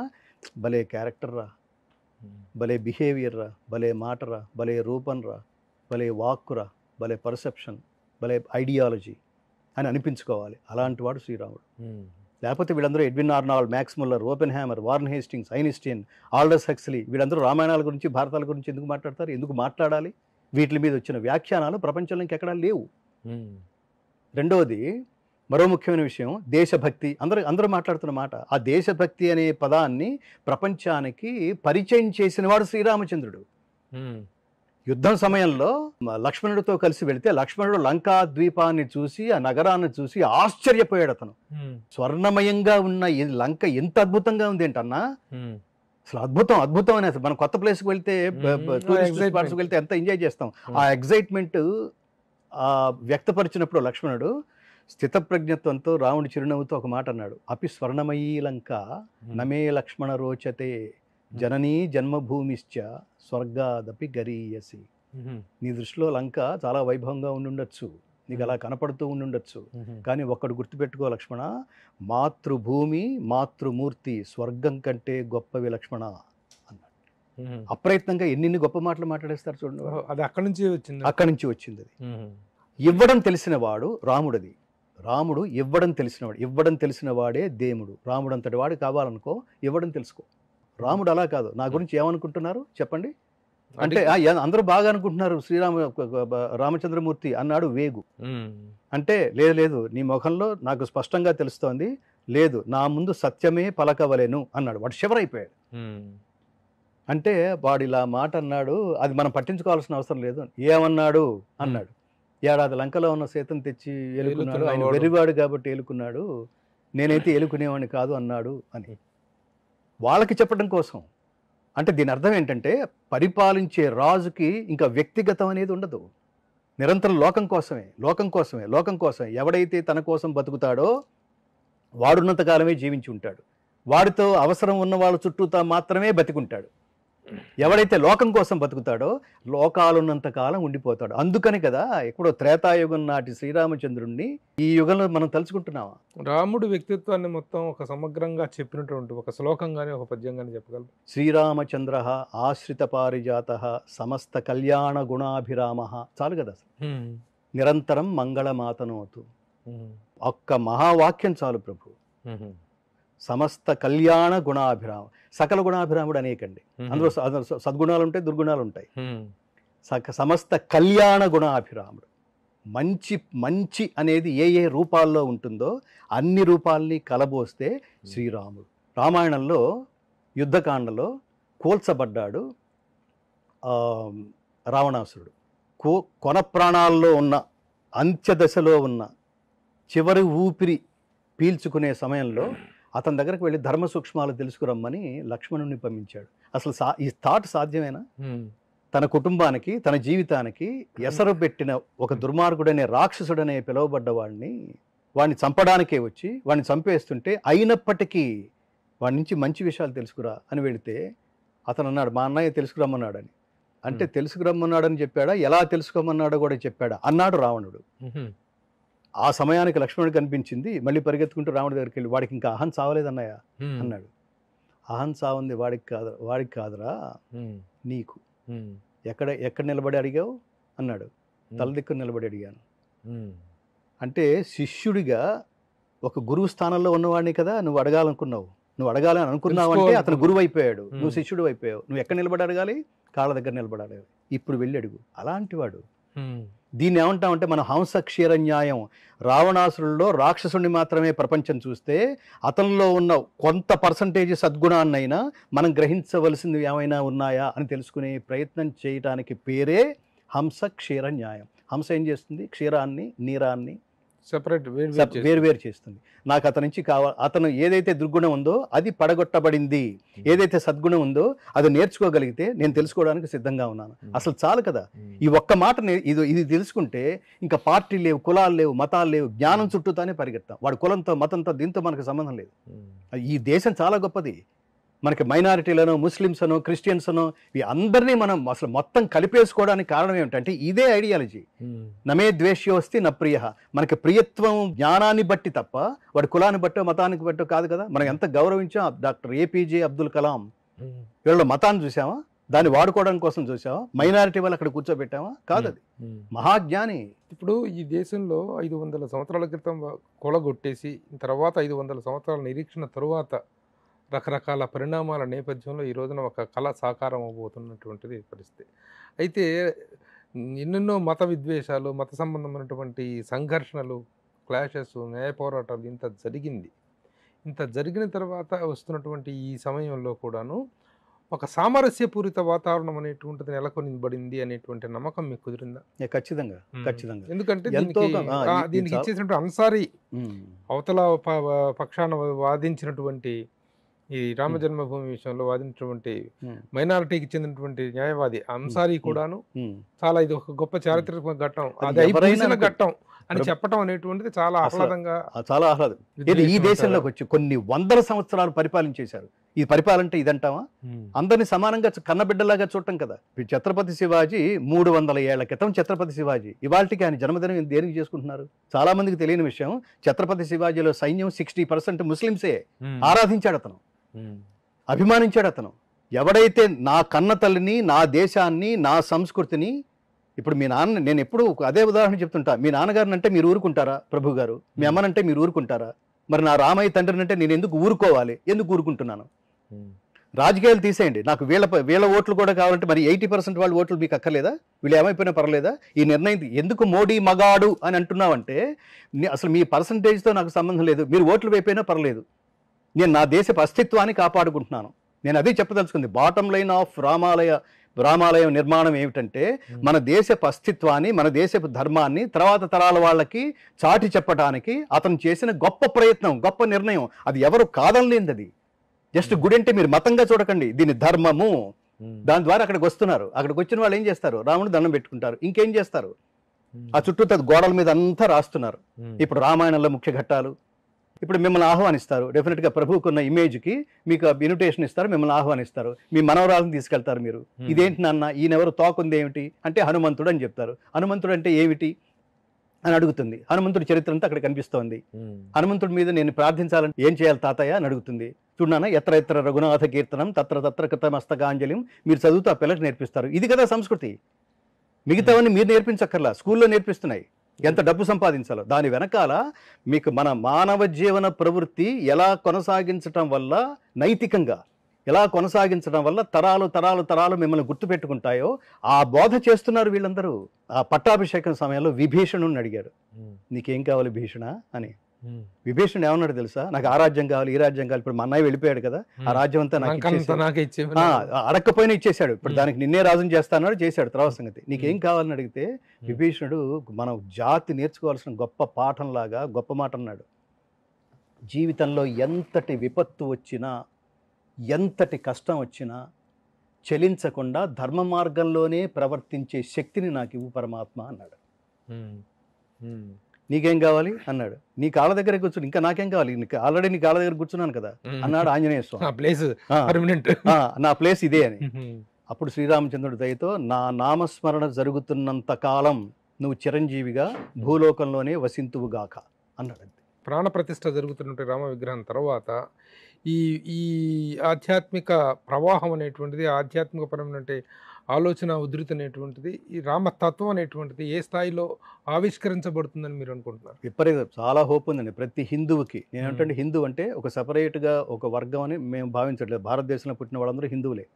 Speaker 2: భలే క్యారెక్టర్ రా, భలే బిహేవియర్ రా, భలే మాట రా, భలే రూపం రా, భలే వాక్కురా, భలే పర్సెప్షన్, భలే ఐడియాలజీ అని అనిపించుకోవాలి. అలాంటి వాడు శ్రీరాముడు. లేకపోతే వీళ్ళందరూ Edwin Arnold, max Muller, open hammer, warn Hastings, Einstein, Aldous Huxley, వీళ్ళందరూ రామాయణాల గురించి, భారతాల గురించి ఎందుకు మాట్లాడతారు? ఎందుకు మాట్లాడాలి? వీటి మీద వచ్చిన వ్యాఖ్యానాలు ప్రపంచంలో ఇంకెక్కడా లేవు. రెండవది, మరో ముఖ్యమైన విషయం, దేశభక్తి. అందరూ మాట్లాడుతున్న మాట. ఆ దేశభక్తి అనే పదాన్ని ప్రపంచానికి పరిచయం చేసిన వాడు శ్రీరామచంద్రుడు. యుద్ధం సమయంలో లక్ష్మణుడితో కలిసి వెళితే లక్ష్మణుడు లంకా ద్వీపాన్ని చూసి ఆ నగరాన్ని చూసి ఆశ్చర్యపోయాడు. అతను స్వర్ణమయంగా ఉన్న ఈ లంక ఎంత అద్భుతంగా ఉంది ఏంటన్నా, అసలు అద్భుతం అద్భుతం అని. అసలు మనం కొత్త ప్లేస్కి వెళ్తే టూరిస్ట్ స్పాట్స్కి వెళ్తే ఎంత ఎంజాయ్ చేస్తాం. ఆ ఎగ్జైట్మెంట్ వ్యక్తపరిచినప్పుడు లక్ష్మణుడు స్థితప్రజ్ఞత్వంతో రాముడి చిరునవ్వుతో ఒక మాట అన్నాడు, అపి స్వర్ణమయీ లంక నమే లక్ష్మణ రోచతే జననీ జన్మభూమిశ్చ స్వర్గాదపి గరీయసి. నీ దృష్టిలో లంక చాలా వైభవంగా ఉండుండొచ్చు, నీకు అలా కనపడుతూ ఉండుండొచ్చు, కానీ ఒక్కడు గుర్తుపెట్టుకో లక్ష్మణ, మాతృభూమి మాతృమూర్తి స్వర్గం కంటే గొప్పవి లక్ష్మణ అన్నాడు. అప్రయత్నంగా ఎన్ని గొప్ప మాటలు మాట్లాడేస్తారు చూడండి.
Speaker 1: అది అక్కడి నుంచి
Speaker 2: వచ్చింది అది. ఇవ్వడం తెలిసిన వాడు రాముడది. రాముడు ఇవ్వడం తెలిసినవాడు. ఇవ్వడం తెలిసిన వాడే దేవుడు. రాముడు అంతటి వాడు కావాలనుకో, ఇవ్వడం తెలుసుకో. రాముడు అలా కాదు. నా గురించి ఏమనుకుంటున్నారు చెప్పండి అంటే అందరూ బాగా అనుకుంటున్నారు. రామచంద్రమూర్తి అన్నాడు వేగు అంటే, లేదు నీ ముఖంలో నాకు స్పష్టంగా తెలుస్తోంది, లేదు నా ముందు సత్యమే పలకవలెను అన్నాడు. వాడు శివరైపోయాడు. అంటే వాడు ఇలా మాట అన్నాడు, అది మనం పట్టించుకోవాల్సిన అవసరం లేదు. ఏమన్నాడు అన్నాడు, ఏడాది లంకలో ఉన్న సీతను తెచ్చి ఏలుకున్నాడు, ఆయన వెర్రివాడు కాబట్టి ఏలుకున్నాడు, నేనైతే ఏలుకునేవాడిని కాదు అన్నాడు అని వాళ్ళకి చెప్పడం కోసం. అంటే దీని అర్థం ఏంటంటే, పరిపాలించే రాజుకి ఇంకా వ్యక్తిగతం అనేది ఉండదు. నిరంతరం లోకం కోసమే. ఎవడైతే తన కోసం బతుకుతాడో వాడున్నంత కాలమే జీవించి ఉంటాడు. వాడితో అవసరం ఉన్న వాళ్ళ చుట్టూతా మాత్రమే బతికుంటాడు. ఎవడైతే లోకం కోసం బతుకుతాడో లోకాలున్నంత కాలం ఉండిపోతాడు. అందుకని కదా ఎక్కడో త్రేతాయుగం నాటి శ్రీరామచంద్రుణ్ణి ఈ యుగంలో మనం తలుచుకుంటున్నామా.
Speaker 1: రాముడు వ్యక్తిత్వాన్ని మొత్తం ఒక సమగ్రంగా చెప్పినటువంటి ఒక శ్లోకంగానే ఒక పద్యంగానే చెప్పగలరు.
Speaker 2: శ్రీరామచంద్ర ఆశ్రిత పారిజాత సమస్త కళ్యాణ గుణాభిరామ. చాలు కదా అసలు. నిరంతరం మంగళమాతనోతు. ఒక్క మహావాక్యం చాలు ప్రభు. సమస్త కళ్యాణ గుణాభిరామ. సకల గుణాభిరాముడు అనేకండి. అందులో సద్గుణాలు ఉంటాయి, దుర్గుణాలు ఉంటాయి. సమస్త కళ్యాణ గుణాభిరాముడు. మంచి అనేది ఏ రూపాల్లో ఉంటుందో అన్ని రూపాల్ని కలబోస్తే శ్రీరాముడు. రామాయణంలో యుద్ధకాండలో కూల్చబడ్డాడు రావణాసురుడు. కొన ప్రాణాల్లో ఉన్న, అంత్యదశలో ఉన్న, చివరి ఊపిరి పీల్చుకునే సమయంలో అతని దగ్గరకు వెళ్ళి ధర్మ సూక్ష్మాలు తెలుసుకురమ్మని లక్ష్మణుని పంపించాడు. అసలు ఈ థాట్ సాధ్యమేనా? తన కుటుంబానికి, తన జీవితానికి ఎసరు పెట్టిన ఒక దుర్మార్గుడనే, రాక్షసుడనే పిలువబడ్డ వాడిని చంపడానికే వచ్చి వాడిని చంపేస్తుంటే అయినప్పటికీ వాడి నుంచి మంచి విషయాలు తెలుసుకురా అని వెళితే అతను అన్నాడు, మా అన్నయ్య తెలుసుకురమ్మన్నాడని. అంటే తెలుసుకురమ్మన్నాడని చెప్పాడా, ఎలా తెలుసుకోమన్నాడో కూడా చెప్పాడా అన్నాడు రావణుడు. ఆ సమయానికి లక్ష్మణుడికి కనిపించింది. మళ్ళీ పరిగెత్తుకుంటూ రాముడి దగ్గరికి వెళ్ళి, వాడికి ఇంకా అహం చావలేదన్నయ్య అన్నాడు. అహం చావుంది వాడికి కాదురా నీకు. ఎక్కడ నిలబడి అడిగావు అన్నాడు. తల దిక్కు నిలబడి అడిగాను. అంటే శిష్యుడిగా ఒక గురువు స్థానంలో ఉన్నవాడిని కదా నువ్వు అడగాలనుకున్నావు. నువ్వు అడగాలని అనుకున్నావు అంటే అతను గురువు అయిపోయాడు, నువ్వు శిష్యుడు అయిపోయావు. నువ్వు ఎక్కడ నిలబడి అడగాలి? కాళ్ళ దగ్గర నిలబడి అడగాలి. ఇప్పుడు వెళ్ళి అడుగు. అలాంటి వాడు. దీన్ని ఏమంటామంటే మనం హంస క్షీర న్యాయం. రావణాసురుల్లో రాక్షసుడిని మాత్రమే ప్రపంచం చూస్తే అతనిలో ఉన్న కొంత పర్సంటేజ్ సద్గుణాన్నైనా మనం గ్రహించవలసింది ఏమైనా ఉన్నాయా అని తెలుసుకునే ప్రయత్నం చేయటానికి పేరే హంస క్షీర న్యాయం. హంస ఏం చేస్తుంది? క్షీరాన్ని, నీరాన్ని వేరు చేస్తుంది. నాకు అతని నుంచి అతను ఏదైతే దుర్గుణం ఉందో అది పడగొట్టబడింది, ఏదైతే సద్గుణం ఉందో అది నేర్చుకోగలిగితే నేను తెలుసుకోవడానికి సిద్ధంగా ఉన్నాను. అసలు చాలు కదా ఈ ఒక్క మాట. ఇది తెలుసుకుంటే ఇంకా పార్టీ లేవు, కులాలు లేవు, మతాలు లేవు, జ్ఞానం చుట్టూతానే పరిగెడతాం. వాడు కులంతో, మతంతో, దీంతో మనకు సంబంధం లేదు. ఈ దేశం చాలా గొప్పది. మనకి మైనారిటీలను, ముస్లిమ్స్ అను, క్రిస్టియన్స్ అను, ఈ అందరినీ మనం అసలు మొత్తం కలిపేసుకోవడానికి కారణం ఏమిటంటే ఇదే ఐడియాలజీ. నమే ద్వేష్యోస్తి నా ప్రియ. మనకి ప్రియత్వం జ్ఞానాన్ని బట్టి తప్ప వాడి కులాన్ని బట్టో మతానికి బట్టో కాదు కదా. మనం ఎంత గౌరవించాం డాక్టర్ ఏపీజే అబ్దుల్ కలాం. వీళ్ళ మతాన్ని చూసామా? దాన్ని వాడుకోవడం కోసం చూసావా? మైనారిటీ వాళ్ళు అక్కడ కూర్చోబెట్టావా? కాదు. అది మహాజ్ఞాని.
Speaker 1: ఇప్పుడు ఈ దేశంలో 500 సంవత్సరాల క్రితం కొలగొట్టేసి తర్వాత 500 సంవత్సరాల నిరీక్షణ తరువాత రకరకాల పరిణామాల నేపథ్యంలో ఈ రోజున ఒక కళ సాకారం అవబోతున్నటువంటిది పరిస్థితి. అయితే ఎన్నెన్నో మత విద్వేషాలు, మత సంబంధమైనటువంటి సంఘర్షణలు, క్లాషెస్, న్యాయ పోరాటాలు ఇంత జరిగిన తర్వాత వస్తున్నటువంటి ఈ సమయంలో కూడాను ఒక సామరస్యపూరిత వాతావరణం అనేటువంటిది నెలకొనిబడింది అనేటువంటి నమ్మకం మీకు కుదిరిందా?
Speaker 2: ఖచ్చితంగా ఖచ్చితంగా.
Speaker 1: ఎందుకంటే
Speaker 2: ఎంతో
Speaker 1: దీనికి ఇచ్చేసినటువంటి అన్సారీ అవతల పక్షాన వాదించినటువంటి ఈ రామ జన్మభూమి విషయంలో వాదించినటువంటి మైనారిటీకి చెందినటువంటి న్యాయవాది అన్సారీ కూడాను చాలా ఇది ఒక గొప్ప చారిత్రక ఘట్టం, అది అయిపోయిన ఘట్టం అని చెప్పడం అనేటువంటిది చాలా ఆహ్లాదంగా,
Speaker 2: చాలా ఆహ్లాదం. ఈ దేశంలోకి వచ్చి కొన్ని వందల సంవత్సరాలు పరిపాలించేశారు. ఈ పరిపాలన ఇదంటావా? అందరినీ సమానంగా కన్నబిడ్డలాగా చూడటం కదా. ఛత్రపతి శివాజీ 300 ఏళ్ల క్రితం ఛత్రపతి శివాజీ, ఇవాళకి ఆయన జన్మదినం దేనికి చేసుకుంటున్నారు? చాలా మందికి తెలియని విషయం, ఛత్రపతి శివాజీలో సైన్యం 60% ముస్లింసే. ఆరాధించాడు అతను, అభిమానించాడు అతను. ఎవడైతే నా కన్న తల్లిని, నా దేశాన్ని, నా సంస్కృతిని, ఇప్పుడు మీ నాన్న, నేను ఎప్పుడు అదే ఉదాహరణ చెప్తుంటా, మీ నాన్నగారిని అంటే మీరు ఊరుకుంటారా ప్రభు గారు? మీ అమ్మనంటే మీరు ఊరుకుంటారా? మరి నా రామయ్య తండ్రిని అంటే నేను ఎందుకు ఊరుకోవాలి? ఎందుకు ఊరుకుంటున్నాను? రాజకీయాలు తీసేయండి, నాకు వీళ్ళ ఓట్లు కూడా కావాలంటే మరి 80% వాళ్ళ ఓట్లు మీకు అక్కర్లేదా? వీళ్ళు ఏమైపోయినా పర్లేదా? ఈ నిర్ణయం ఎందుకు మోడీ మగాడు అని అంటున్నావంటే అసలు మీ పర్సంటేజ్తో నాకు సంబంధం లేదు, మీరు ఓట్లు వైపోయినా పర్లేదు, నేను నా దేశపు అస్తిత్వాన్ని కాపాడుకుంటున్నాను. నేను అదే చెప్పదలుచుకుంది. బాటమ్ లైన్ ఆఫ్ రామాలయం నిర్మాణం ఏమిటంటే మన దేశపు అస్తిత్వాన్ని, మన దేశపు ధర్మాన్ని తర్వాత తరాల వాళ్ళకి చాటి చెప్పడానికి అతను చేసిన గొప్ప ప్రయత్నం, గొప్ప నిర్ణయం. అది ఎవరు కాదనలేనిది. అది జస్ట్ గుడి అంటే మీరు మతంగా చూడకండి, దీని ధర్మము. దాని ద్వారా అక్కడికి వస్తున్నారు. అక్కడికి వచ్చిన వాళ్ళు ఏం చేస్తారు? రాముడు దండం పెట్టుకుంటారు, ఇంకేం చేస్తారు? ఆ చుట్టూ గోడల మీద అంతా రాస్తున్నారు. ఇప్పుడు రామాయణంలో ముఖ్య ఘట్టాలు. ఇప్పుడు మిమ్మల్ని ఆహ్వానిస్తారు, డెఫినెట్గా ప్రభువుకున్న ఇమేజ్కి మీకు ఇన్విటేషన్ ఇస్తారు, మిమ్మల్ని ఆహ్వానిస్తారు, మీ మనవరాలను తీసుకెళ్తారు. మీరు ఇదేంటి నాన్న, ఈయనెవరు, తోకుంది ఏమిటి అంటే హనుమంతుడు అని చెప్తారు. హనుమంతుడు అంటే ఏమిటి అని అడుగుతుంది. హనుమంతుడి చరిత్ర అంతా అక్కడ కనిపిస్తోంది. హనుమంతుడి మీద నేను ప్రార్థించాలంటే ఏం చేయాలి తాతయ్య అని అడుగుతుంది. చూడనా, ఎత్ర ఎత్ర రఘునాథ కీర్తనం తత్ర తత్ర కృతమస్తకాంజలిం, మీరు చదువుతూ ఆ పిల్లకి నేర్పిస్తారు. ఇది కదా సంస్కృతి. మిగతావన్నీ మీరు నేర్పించక్కర్లా, స్కూల్లో నేర్పిస్తున్నాయి ఎంత డబ్బు సంపాదించాలో. దాని వెనకాల మీకు మన మానవ జీవన ప్రవృత్తి ఎలా కొనసాగించటం వల్ల, నైతికంగా ఎలా కొనసాగించడం వల్ల తరాలు తరాలు తరాలు మిమ్మల్ని గుర్తుపెట్టుకుంటాయో ఆ బోధ చేస్తున్నారు వీళ్ళందరూ. ఆ పట్టాభిషేకం సమయంలో విభీషణుని అడిగాడు, నీకేం కావాలి భీషణ అని. విభీషణుడు ఏమన్నాడు తెలుసా? నాకు ఆ రాజ్యం కావాలి, ఈ రాజ్యం కావాలి. ఇప్పుడు మా అన్నయ్య వెళ్ళిపోయాడు కదా, ఆ రాజ్యం అంతా నాకు అడగకపోయినా ఇచ్చేశాడు. ఇప్పుడు దానికి నిన్నే రాజుని చేస్తానన్నాడు, చేశాడు. తర్వాత సంగతి నీకేం కావాలని అడిగితే విభీషణుడు మనం జాతి నేర్చుకోవాల్సిన గొప్ప పాఠంలాగా గొప్ప మాట అన్నాడు. జీవితంలో ఎంతటి విపత్తు వచ్చినా, ఎంతటి కష్టం వచ్చినా చలించకుండా ధర్మ మార్గంలోనే ప్రవర్తించే శక్తిని నాకు ఇవ్వు పరమాత్మ అన్నాడు. నీకేం కావాలి అన్నాడు. నీ కాళ్ళ దగ్గర కూర్చుని ఇంకా నాకేం కావాలి, ఆల్రెడీ నీ కాళ్ళ దగ్గర కూర్చున్నాను కదా అన్నాడు ఆంజనేయ స్వామి. నా ప్లేస్ ఇదే అని. అప్పుడు శ్రీరామచంద్రుడి దయతో నా నామస్మరణ జరుగుతున్నంత కాలం నువ్వు చిరంజీవిగా భూలోకంలోనే వసింతువుగాక అన్నాడు.
Speaker 1: ప్రాణ ప్రతిష్ఠ జరుగుతున్నటువంటి రామ విగ్రహం తర్వాత ఈ ఈ ఆధ్యాత్మిక ప్రవాహం అనేటువంటిది, ఆధ్యాత్మికపరమైన ఆలోచన ఉధృతి అనేటువంటిది, ఈ రామతత్వం అనేటువంటిది ఏ స్థాయిలో ఆవిష్కరించబడుతుందని మీరు అనుకుంటున్నారు?
Speaker 2: విపరీత చాలా హోప్ ఉందండి ప్రతి హిందువుకి. నేనేంటంటే హిందూ అంటే ఒక సపరేట్గా ఒక వర్గం అని మేము భావించట్లేదు. భారతదేశంలో పుట్టిన వాళ్ళందరూ హిందువులే.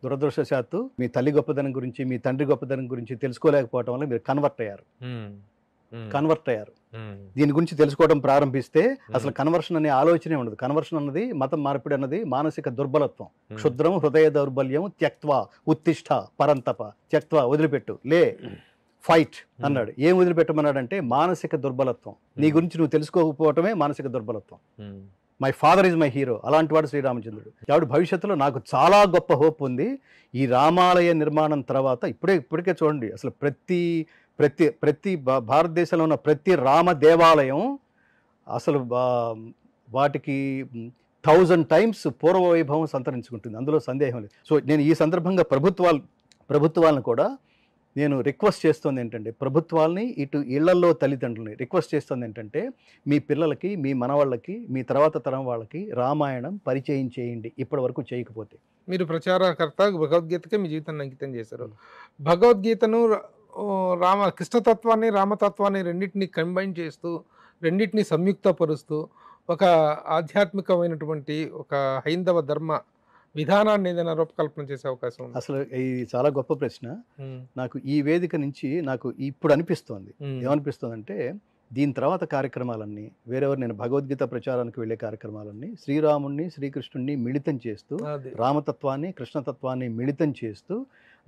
Speaker 2: దురదృష్టవశాత్తు మీ తల్లి గొప్పదనం గురించి, మీ తండ్రి గొప్పదనం గురించి తెలుసుకోలేకపోవటం వల్ల మీరు కన్వర్ట్ అయ్యారు. దీని గురించి తెలుసుకోవడం ప్రారంభిస్తే అసలు కన్వర్షన్ అనే ఆలోచనే ఉండదు. కన్వర్షన్ అన్నది, మతం మార్పిడి అన్నది మానసిక దుర్బలత్వం. క్షుద్రం హృదయ దౌర్బల్యం త్యక్త్వా ఉత్తిష్ట పరంతప. త్యక్త్వా వదిలిపెట్టు, లే, ఫైట్ అన్నాడు. ఏం వదిలిపెట్టమన్నాడంటే మానసిక దుర్బలత్వం. నీ గురించి నువ్వు తెలుసుకోకపోవటమే మానసిక దుర్బలత్వం. My father is my hero. అలాంటి వాడు శ్రీరామచంద్రుడు. కాబట్టి భవిష్యత్తులో నాకు చాలా గొప్ప హోప్ ఉంది. ఈ రామాలయ నిర్మాణం తర్వాత ఇప్పటికే చూడండి, అసలు ప్రతి భారతదేశంలో ఉన్న ప్రతి రామ దేవాలయం అసలు వాటికి 1000 times పూర్వ వైభవం సంతరించుకుంటుంది, అందులో సందేహం లేదు. సో నేను ఈ సందర్భంగా ప్రభుత్వాలను కూడా నేను రిక్వెస్ట్ చేస్తుంది ఏంటంటే, ప్రభుత్వాల్ని ఇటు ఇళ్లల్లో తల్లిదండ్రులని రిక్వెస్ట్ చేస్తుంది ఏంటంటే, మీ పిల్లలకి, మీ మనవాళ్ళకి, మీ తర్వాత తరం వాళ్ళకి రామాయణం పరిచయం చేయండి. ఇప్పటి వరకు చేయకపోతే.
Speaker 1: మీరు ప్రచారకర్త, భగవద్గీతకే మీ జీవితాన్ని అంకితం చేశారు. భగవద్గీతను కృష్ణతత్వాన్ని, రామతత్వాన్ని రెండింటిని కంబైన్ చేస్తూ, రెండింటిని సంయుక్తపరుస్తూ ఒక ఆధ్యాత్మికమైనటువంటి ఒక హైందవ ధర్మ విధానాన్ని ఏదైనా రూపకల్పన చేసే అవకాశం ఉంది?
Speaker 2: అసలు ఇది చాలా గొప్ప ప్రశ్న. నాకు ఈ వేదిక నుంచి నాకు ఇప్పుడు అనిపిస్తోంది, ఏమనిపిస్తుంది అంటే, దీని తర్వాత కార్యక్రమాలన్నీ వేరెవరు నేను భగవద్గీత ప్రచారానికి వెళ్ళే కార్యక్రమాలన్నీ శ్రీరాముణ్ణి శ్రీకృష్ణుణ్ణి మిళితం చేస్తూ
Speaker 1: అది
Speaker 2: రామతత్వాన్ని కృష్ణతత్వాన్ని మిళితం చేస్తూ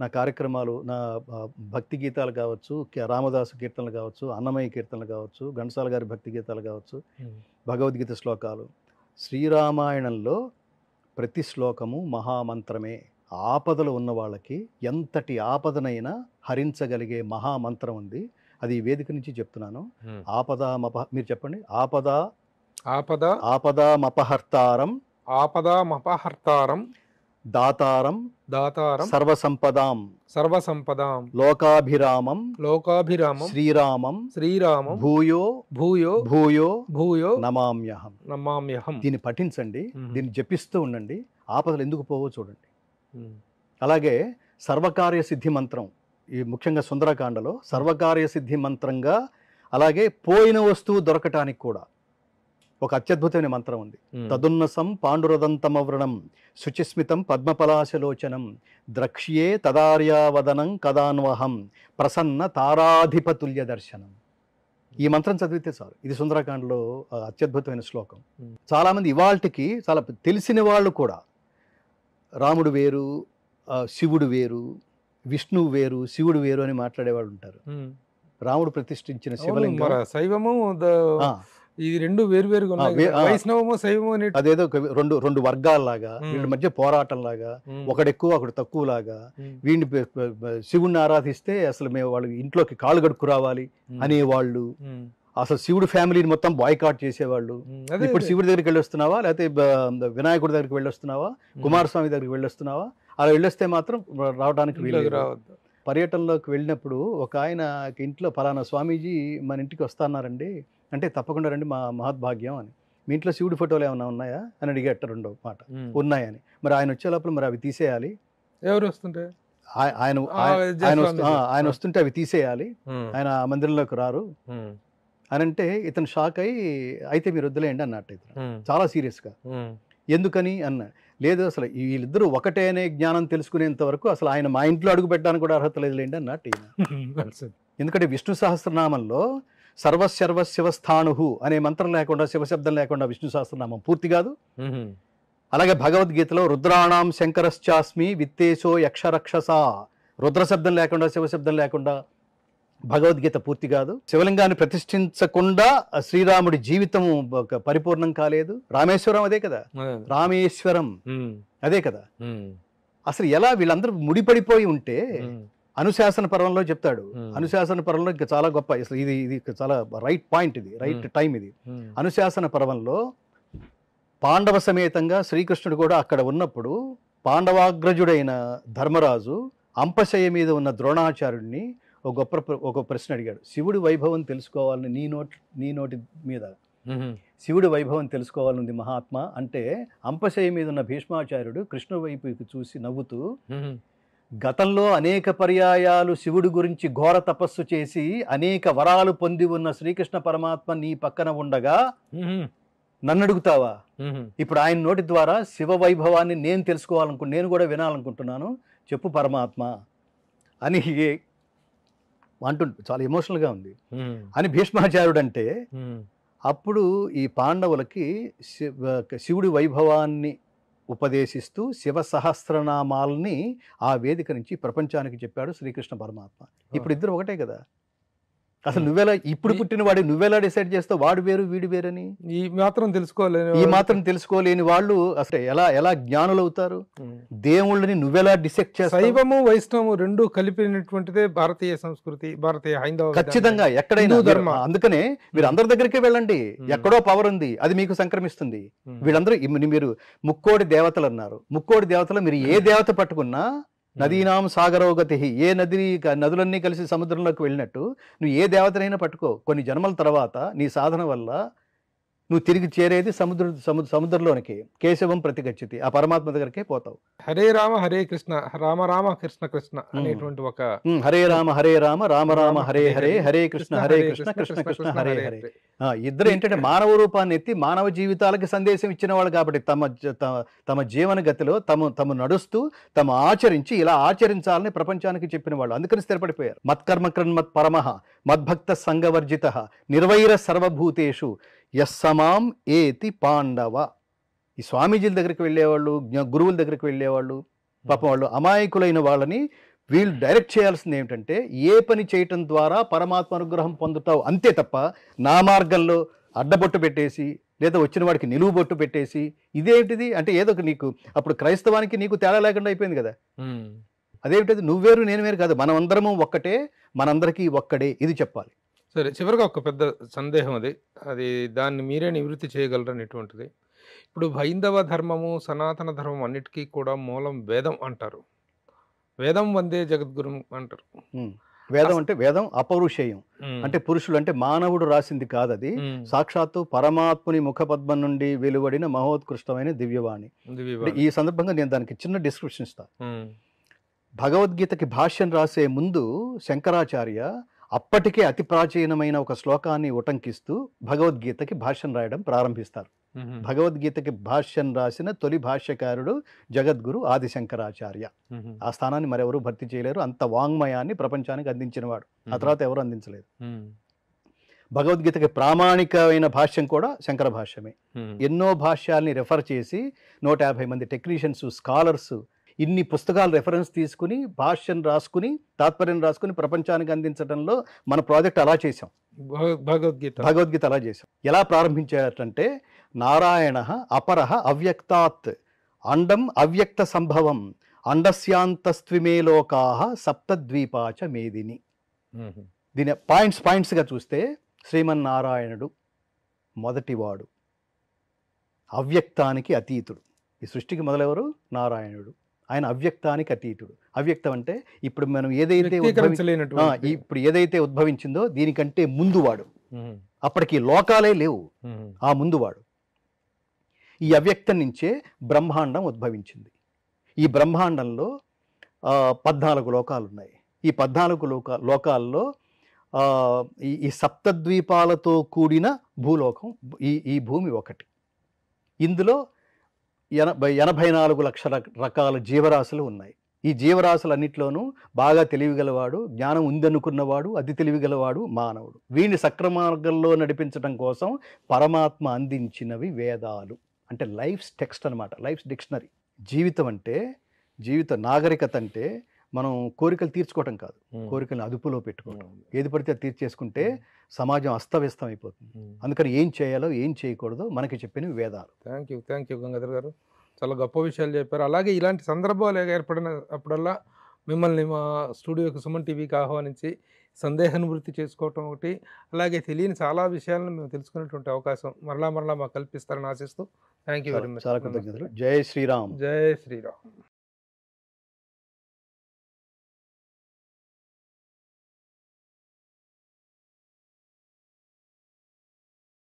Speaker 2: నా కార్యక్రమాలు నా భక్తి గీతాలు కావచ్చు, రామదాసు కీర్తనలు కావచ్చు, అన్నమయ్య కీర్తనలు కావచ్చు, ఘంటసాల గారి భక్తి గీతాలు కావచ్చు, భగవద్గీత శ్లోకాలు. శ్రీరామాయణంలో ప్రతి శ్లోకము మహామంత్రమే. ఆపదలు ఉన్న వాళ్ళకి ఎంతటి ఆపదనైనా హరించగలిగే మహామంత్రం ఉంది. అది ఈ వేదిక నుంచి చెప్తున్నాను. మీరు చెప్పండి. ఆపదామపహర్తారం
Speaker 1: ఆపదామపహర్తారం
Speaker 2: దాతారం సర్వసంపదాం లోకాభిరామం శ్రీరామం భూయో నమామ్యహం. దీన్ని పఠించండి, దీన్ని జపిస్తూ ఉండండి, ఆపదలు ఎందుకు పోవో చూడండి. అలాగే సర్వకార్య సిద్ధి మంత్రం, ఈ ముఖ్యంగా సుందరకాండలో సర్వకార్య సిద్ధి మంత్రంగా, అలాగే పోయిన వస్తువు దొరకటానికి కూడా ఒక అత్యద్భుతమైన మంత్రం ఉంది. తదున్నసం పాండురదంతమవ్రణం శుచిస్మితం పద్మపలాశలోచనం ద్రక్ష్యే తదార్యావదనం కదాన్వహం ప్రసన్న తారాధిపతుల్య దర్శనం. ఈ మంత్రం చదివితే చాలు. ఇది సుందరకాండలో అత్యద్భుతమైన శ్లోకం. చాలామంది ఇవాళకి చాలా తెలిసిన వాళ్ళు కూడా రాముడు వేరు, శివుడు వేరు, విష్ణువు వేరు, శివుడు వేరు అని మాట్లాడేవాళ్ళు ఉంటారు. రాముడు ప్రతిష్ఠించిన శివలింగం,
Speaker 1: శైవము ఇది రెండు వేరువేరుగా ఉన్నాయి. వైష్ణవము శైవము అనే
Speaker 2: అదేదో రెండు వర్గాల్లాగా వీళ్ళ మధ్య పోరాటం లాగా, ఒకడెక్కువ ఒకడు తక్కువ లాగా. వీడిని శివుణ్ణి ఆరాధిస్తే అసలు మేము వాళ్ళు ఇంట్లోకి కాళ్ళు గడుక్కు రావాలి అనేవాళ్ళు. అసలు శివుడు ఫ్యామిలీని మొత్తం బాయ్కాట్ చేసేవాళ్ళు. ఇప్పుడు శివుడి దగ్గరికి వెళ్ళొస్తున్నావా, లేకపోతే వినాయకుడి దగ్గరికి వెళ్ళొస్తున్నావా, కుమారస్వామి దగ్గరికి వెళ్ళొస్తున్నావా, అలా వెళ్ళొస్తే మాత్రం రావడానికి వీలు. పర్యటనలోకి వెళ్ళినప్పుడు ఒక ఆయన ఇంట్లో ఫలానా స్వామీజీ మన ఇంటికి వస్తున్నారండి అంటే, తప్పకుండా రండి, మా మహద్భాగ్యం అని. మీ ఇంట్లో శివుడి ఫోటోలు ఏమైనా ఉన్నాయా అని అడిగేట రెండో మాట. ఉన్నాయని. మరి ఆయన వచ్చే లోపల మరి అవి తీసేయాలి.
Speaker 1: ఎవరు వస్తుంటే
Speaker 2: ఆయన వస్తుంటే అవి తీసేయాలి, ఆయన మందిరంలోకి రారు అని అంటే ఇతను షాక్ అయ్యి, అయితే మీరు వద్దులేయండి అన్నట్టు. ఇతను చాలా సీరియస్గా. ఎందుకని అన్న, లేదు అసలు వీళ్ళిద్దరూ ఒకటే అనే జ్ఞానం తెలుసుకునేంత వరకు అసలు ఆయన మా ఇంట్లో అడుగు పెట్టడానికి కూడా అర్హత లేదులేండి అన్నట్టు ఈయన. ఎందుకంటే విష్ణు సహస్రనామంలో సర్వశర్వ శివస్థాణు అనే మంత్రం లేకుండా, శివశబ్దం లేకుండా విష్ణు సహస్రనామం పూర్తి కాదు. అలాగే భగవద్గీతలో రుద్రాణం శంకరశ్చాస్మి విత్తేశో యక్షరక్షస, రుద్రశబ్దం లేకుండా, శివశబ్దం లేకుండా భగవద్గీత పూర్తి కాదు. శివలింగాన్ని ప్రతిష్ఠించకుండా శ్రీరాముడి జీవితం పరిపూర్ణం కాలేదు. రామేశ్వరం అదే కదా, రామేశ్వరం అదే కదా. అసలు ఎలా వీళ్ళందరూ ముడిపడిపోయి ఉంటే, అనుశాసన పర్వంలో చెప్తాడు. అనుశాసన పర్వంలో చాలా గొప్ప, అసలు ఇది చాలా రైట్ పాయింట్, ఇది రైట్ టైం. ఇది అనుశాసన పర్వంలో పాండవ సమేతంగా శ్రీకృష్ణుడు కూడా అక్కడ ఉన్నప్పుడు పాండవాగ్రజుడైన ధర్మరాజు అంపశయ్య మీద ఉన్న ద్రోణాచార్యుడిని ఒక ప్రశ్న అడిగాడు. శివుడి వైభవం తెలుసుకోవాలని నీ నోటి మీద శివుడి వైభవం తెలుసుకోవాలనుంది మహాత్మా అంటే, అంపశయ్య మీద ఉన్న భీష్మాచార్యుడు కృష్ణుడి వైపుకి చూసి నవ్వుతూ, గతంలో అనేక పర్యాయాలు శివుడి గురించి ఘోర తపస్సు చేసి అనేక వరాలు పొంది ఉన్న శ్రీకృష్ణ పరమాత్మ నీ పక్కన ఉండగా నన్ను అడుగుతావా? ఇప్పుడు ఆయన నోటి ద్వారా శివ వైభవాన్ని నేను కూడా వినాలనుకుంటున్నాను, చెప్పు పరమాత్మ అని అంటుంటే చాలా ఎమోషనల్గా ఉంది అని భీష్మాచార్యుడు అంటే. అప్పుడు ఈ పాండవులకి శివుడి వైభవాన్ని ఉపదేశిస్తూ శివ సహస్రనామాల్ని ఆ వేదిక నుంచి ప్రపంచానికి చెప్పాడు శ్రీకృష్ణ పరమాత్మ. ఇప్పుడు ఇద్దరు ఒకటే కదా. అసలు నువ్వెలా, ఇప్పుడు పుట్టిన వాడి నువ్వెలా డిసైడ్ చేస్తావు వాడు వేరు వీడు వేరని? ఈ మాత్రం తెలుసుకోలేని వాళ్ళు అసలు ఎలా జ్ఞానులు అవుతారు? దేవుళ్ళని నువ్వెలా డిసెక్ట్ చేస్తావు?
Speaker 1: శైవము వైష్ణవము రెండు కలిపినటువంటిదే భారతీయ సంస్కృతి, భారతీయ హైందవ
Speaker 2: ఖచ్చితంగా ఎక్కడైనా ధర్మం. అందుకనే మీరు అందరి దగ్గరికే వెళ్ళండి, ఎక్కడో పవర్ ఉంది, అది మీకు సంక్రమిస్తుంది. వీళ్ళందరూ మీరు ముక్కోడి దేవతలు అన్నారు. ముక్కోడి దేవతలు మీరు ఏ దేవత పట్టుకున్నా, నదీనాం సాగరోగతి, ఏ నదులన్నీ కలిసి సముద్రంలోకి వెళ్ళినట్టు నువ్వు ఏ దేవతనైనా పట్టుకో, కొన్ని జన్మల తర్వాత నీ సాధన వల్ల నువ్వు తిరిగి చేరేది సముద్రంలోనికి. కేశవం ప్రతిగచ్చతి, ఆ పరమాత్మ దగ్గరికే పోతావు.
Speaker 1: హరే రామ హరే కృష్ణ, రామ రామ కృష్ణ కృష్ణ అనేటువంటి ఒక
Speaker 2: హరే రామ రామ రామ హరే హరే, హరే కృష్ణ కృష్ణ కృష్ణ హరే హరే. ఇద్దరు ఏంటంటే మానవ రూపాన్ని ఎత్తి మానవ జీవితాలకి సందేశం ఇచ్చిన వాళ్ళు కాబట్టి తమ జీవన గతిలో తమ నడుస్తూ తమ ఆచరించి ఇలా ఆచరించాలని ప్రపంచానికి చెప్పిన వాళ్ళు. అందుకని స్థిరపడిపోయారు. మత్కర్మకృన్ మత్ పరమః మద్భక్త సంగవర్జిత నిర్వైర సర్వభూతేషు యస్సమాం ఏతి పాండవ. ఈ స్వామీజీల దగ్గరికి వెళ్ళేవాళ్ళు, గురువుల దగ్గరికి వెళ్ళేవాళ్ళు, పాపం వాళ్ళు అమాయకులైన వాళ్ళని వీళ్ళు డైరెక్ట్ చేయాల్సింది ఏమిటంటే ఏ పని చేయటం ద్వారా పరమాత్మ అనుగ్రహం పొందుతావు అంతే తప్ప నా మార్గంలో అడ్డబొట్టు పెట్టేసి లేదా వచ్చిన వాడికి నిలువు బొట్టు పెట్టేసి ఇదేంటిది అంటే ఏదో నీకు అప్పుడు క్రైస్తవానికి నీకు తేడా లేకుండా అయిపోయింది కదా. అదేమిటది నువ్వేరు నేను వేరు కాదు, మనం అందరము ఒక్కటే, మనందరికీ ఒక్కడే, ఇది చెప్పాలి.
Speaker 1: సరే, చివరిగా ఒక పెద్ద సందేహం అది దాన్ని మీరే నివృత్తి చేయగలరు అనేటువంటిది. ఇప్పుడు హైందవ ధర్మము సనాతన ధర్మం అన్నిటికీ కూడా మూలం వేదం అంటారు. వేదం వందే జగద్గురు అంటారు.
Speaker 2: వేదం అంటే వేదం అపౌరుషేయం, అంటే పురుషులు అంటే మానవుడు రాసింది కాదు, అది సాక్షాత్తు పరమాత్ముని ముఖపద్మం నుండి వెలువడిన మహోత్కృష్టమైన దివ్యవాణి. ఈ సందర్భంగా నేను దానికి చిన్న డిస్క్రిప్షన్ ఇస్తాను. భగవద్గీతకి భాష్యం రాసే ముందు శంకరాచార్య అప్పటికే అతి ప్రాచీనమైన ఒక శ్లోకాన్ని ఉటంకిస్తూ భగవద్గీతకి భాష్యం రాయడం ప్రారంభిస్తారు. భగవద్గీతకి భాష్యం రాసిన తొలి భాష్యకారుడు జగద్గురు ఆదిశంకరాచార్య. ఆ స్థానాన్ని మరెవరూ భర్తీ చేయలేరు. అంత వాంగ్మయాన్ని ప్రపంచానికి అందించిన వాడు. ఆ తర్వాత ఎవరు అందించలేదు. భగవద్గీతకి ప్రామాణికమైన భాష్యం కూడా శంకర భాష్యమే. ఎన్నో భాష్యాల్ని రెఫర్ చేసి 150 మంది టెక్నీషియన్స్, స్కాలర్స్ ఇన్ని పుస్తకాలు రెఫరెన్స్ తీసుకుని భాష్యం రాసుకుని తాత్పర్యం రాసుకుని ప్రపంచానికి అందించడంలో మన ప్రాజెక్ట్ అలా చేసాం. భగవద్గీత అలా చేసాం. ఎలా ప్రారంభించారంటే నారాయణ అపరః అవ్యక్తాత్ అండం అవ్యక్త సంభవం అండస్యాంతస్త్విమే లోకాః సప్తద్వీపాచ మేదిని. దీని పాయింట్స్గా చూస్తే శ్రీమన్నారాయణుడు మొదటివాడు, అవ్యక్తానికి అతీతుడు. ఈ సృష్టికి మొదలెవరు? నారాయణుడు. ఆయన అవ్యక్తానికి అతీతుడు. అవ్యక్తం అంటే ఇప్పుడు మనం ఇప్పుడు ఏదైతే ఉద్భవించిందో దీనికంటే ముందువాడు. అప్పటికి లోకాలే లేవు, ఆ ముందువాడు. ఈ అవ్యక్తం నుంచే బ్రహ్మాండం ఉద్భవించింది. ఈ బ్రహ్మాండంలో 14 లోకాలు ఉన్నాయి. ఈ 14 లోకాల్లో ఈ సప్తద్వీపాలతో కూడిన భూలోకం, ఈ భూమి ఒకటి. ఇందులో 84 లక్షల రకాల జీవరాశులు ఉన్నాయి. ఈ జీవరాశులన్నింటిలోనూ బాగా తెలివిగలవాడు, జ్ఞానం ఉందనుకున్నవాడు, అతి తెలివిగలవాడు మానవుడు. వీడిని సక్రమార్గంలో నడిపించడం కోసం పరమాత్మ అందించినవి వేదాలు. అంటే లైఫ్స్ టెక్స్ట్ అనమాట, లైఫ్స్ డిక్షనరీ. జీవితం అంటే, నాగరికత అంటే మనం కోరికలు తీర్చుకోవటం కాదు, కోరికలను అదుపులో పెట్టుకోవటం. ఏది పడితే అది తీర్చేసుకుంటే సమాజం అస్తవ్యస్తం అయిపోతుంది. అందుకని ఏం చేయాలో ఏం చేయకూడదో మనకి చెప్పినవి వేదాలు.
Speaker 1: థ్యాంక్ యూ గంగాధర్ గారు, చాలా గొప్ప విషయాలు చెప్పారు. అలాగే ఇలాంటి సందర్భాలు ఏర్పడిన అప్పుడల్లా మిమ్మల్ని మా స్టూడియోకి సుమన్ టీవీకి ఆహ్వానించి సందేహ నివృత్తి చేసుకోవటం ఒకటి, అలాగే తెలియని చాలా విషయాలను మేము తెలుసుకునేటువంటి అవకాశం మరలా మాకు కల్పిస్తారని ఆశిస్తూ థ్యాంక్ యూ వెరీ మచ్.
Speaker 2: చాలా కృతజ్ఞతలు. జై శ్రీరామ్.
Speaker 1: జై శ్రీరామ్.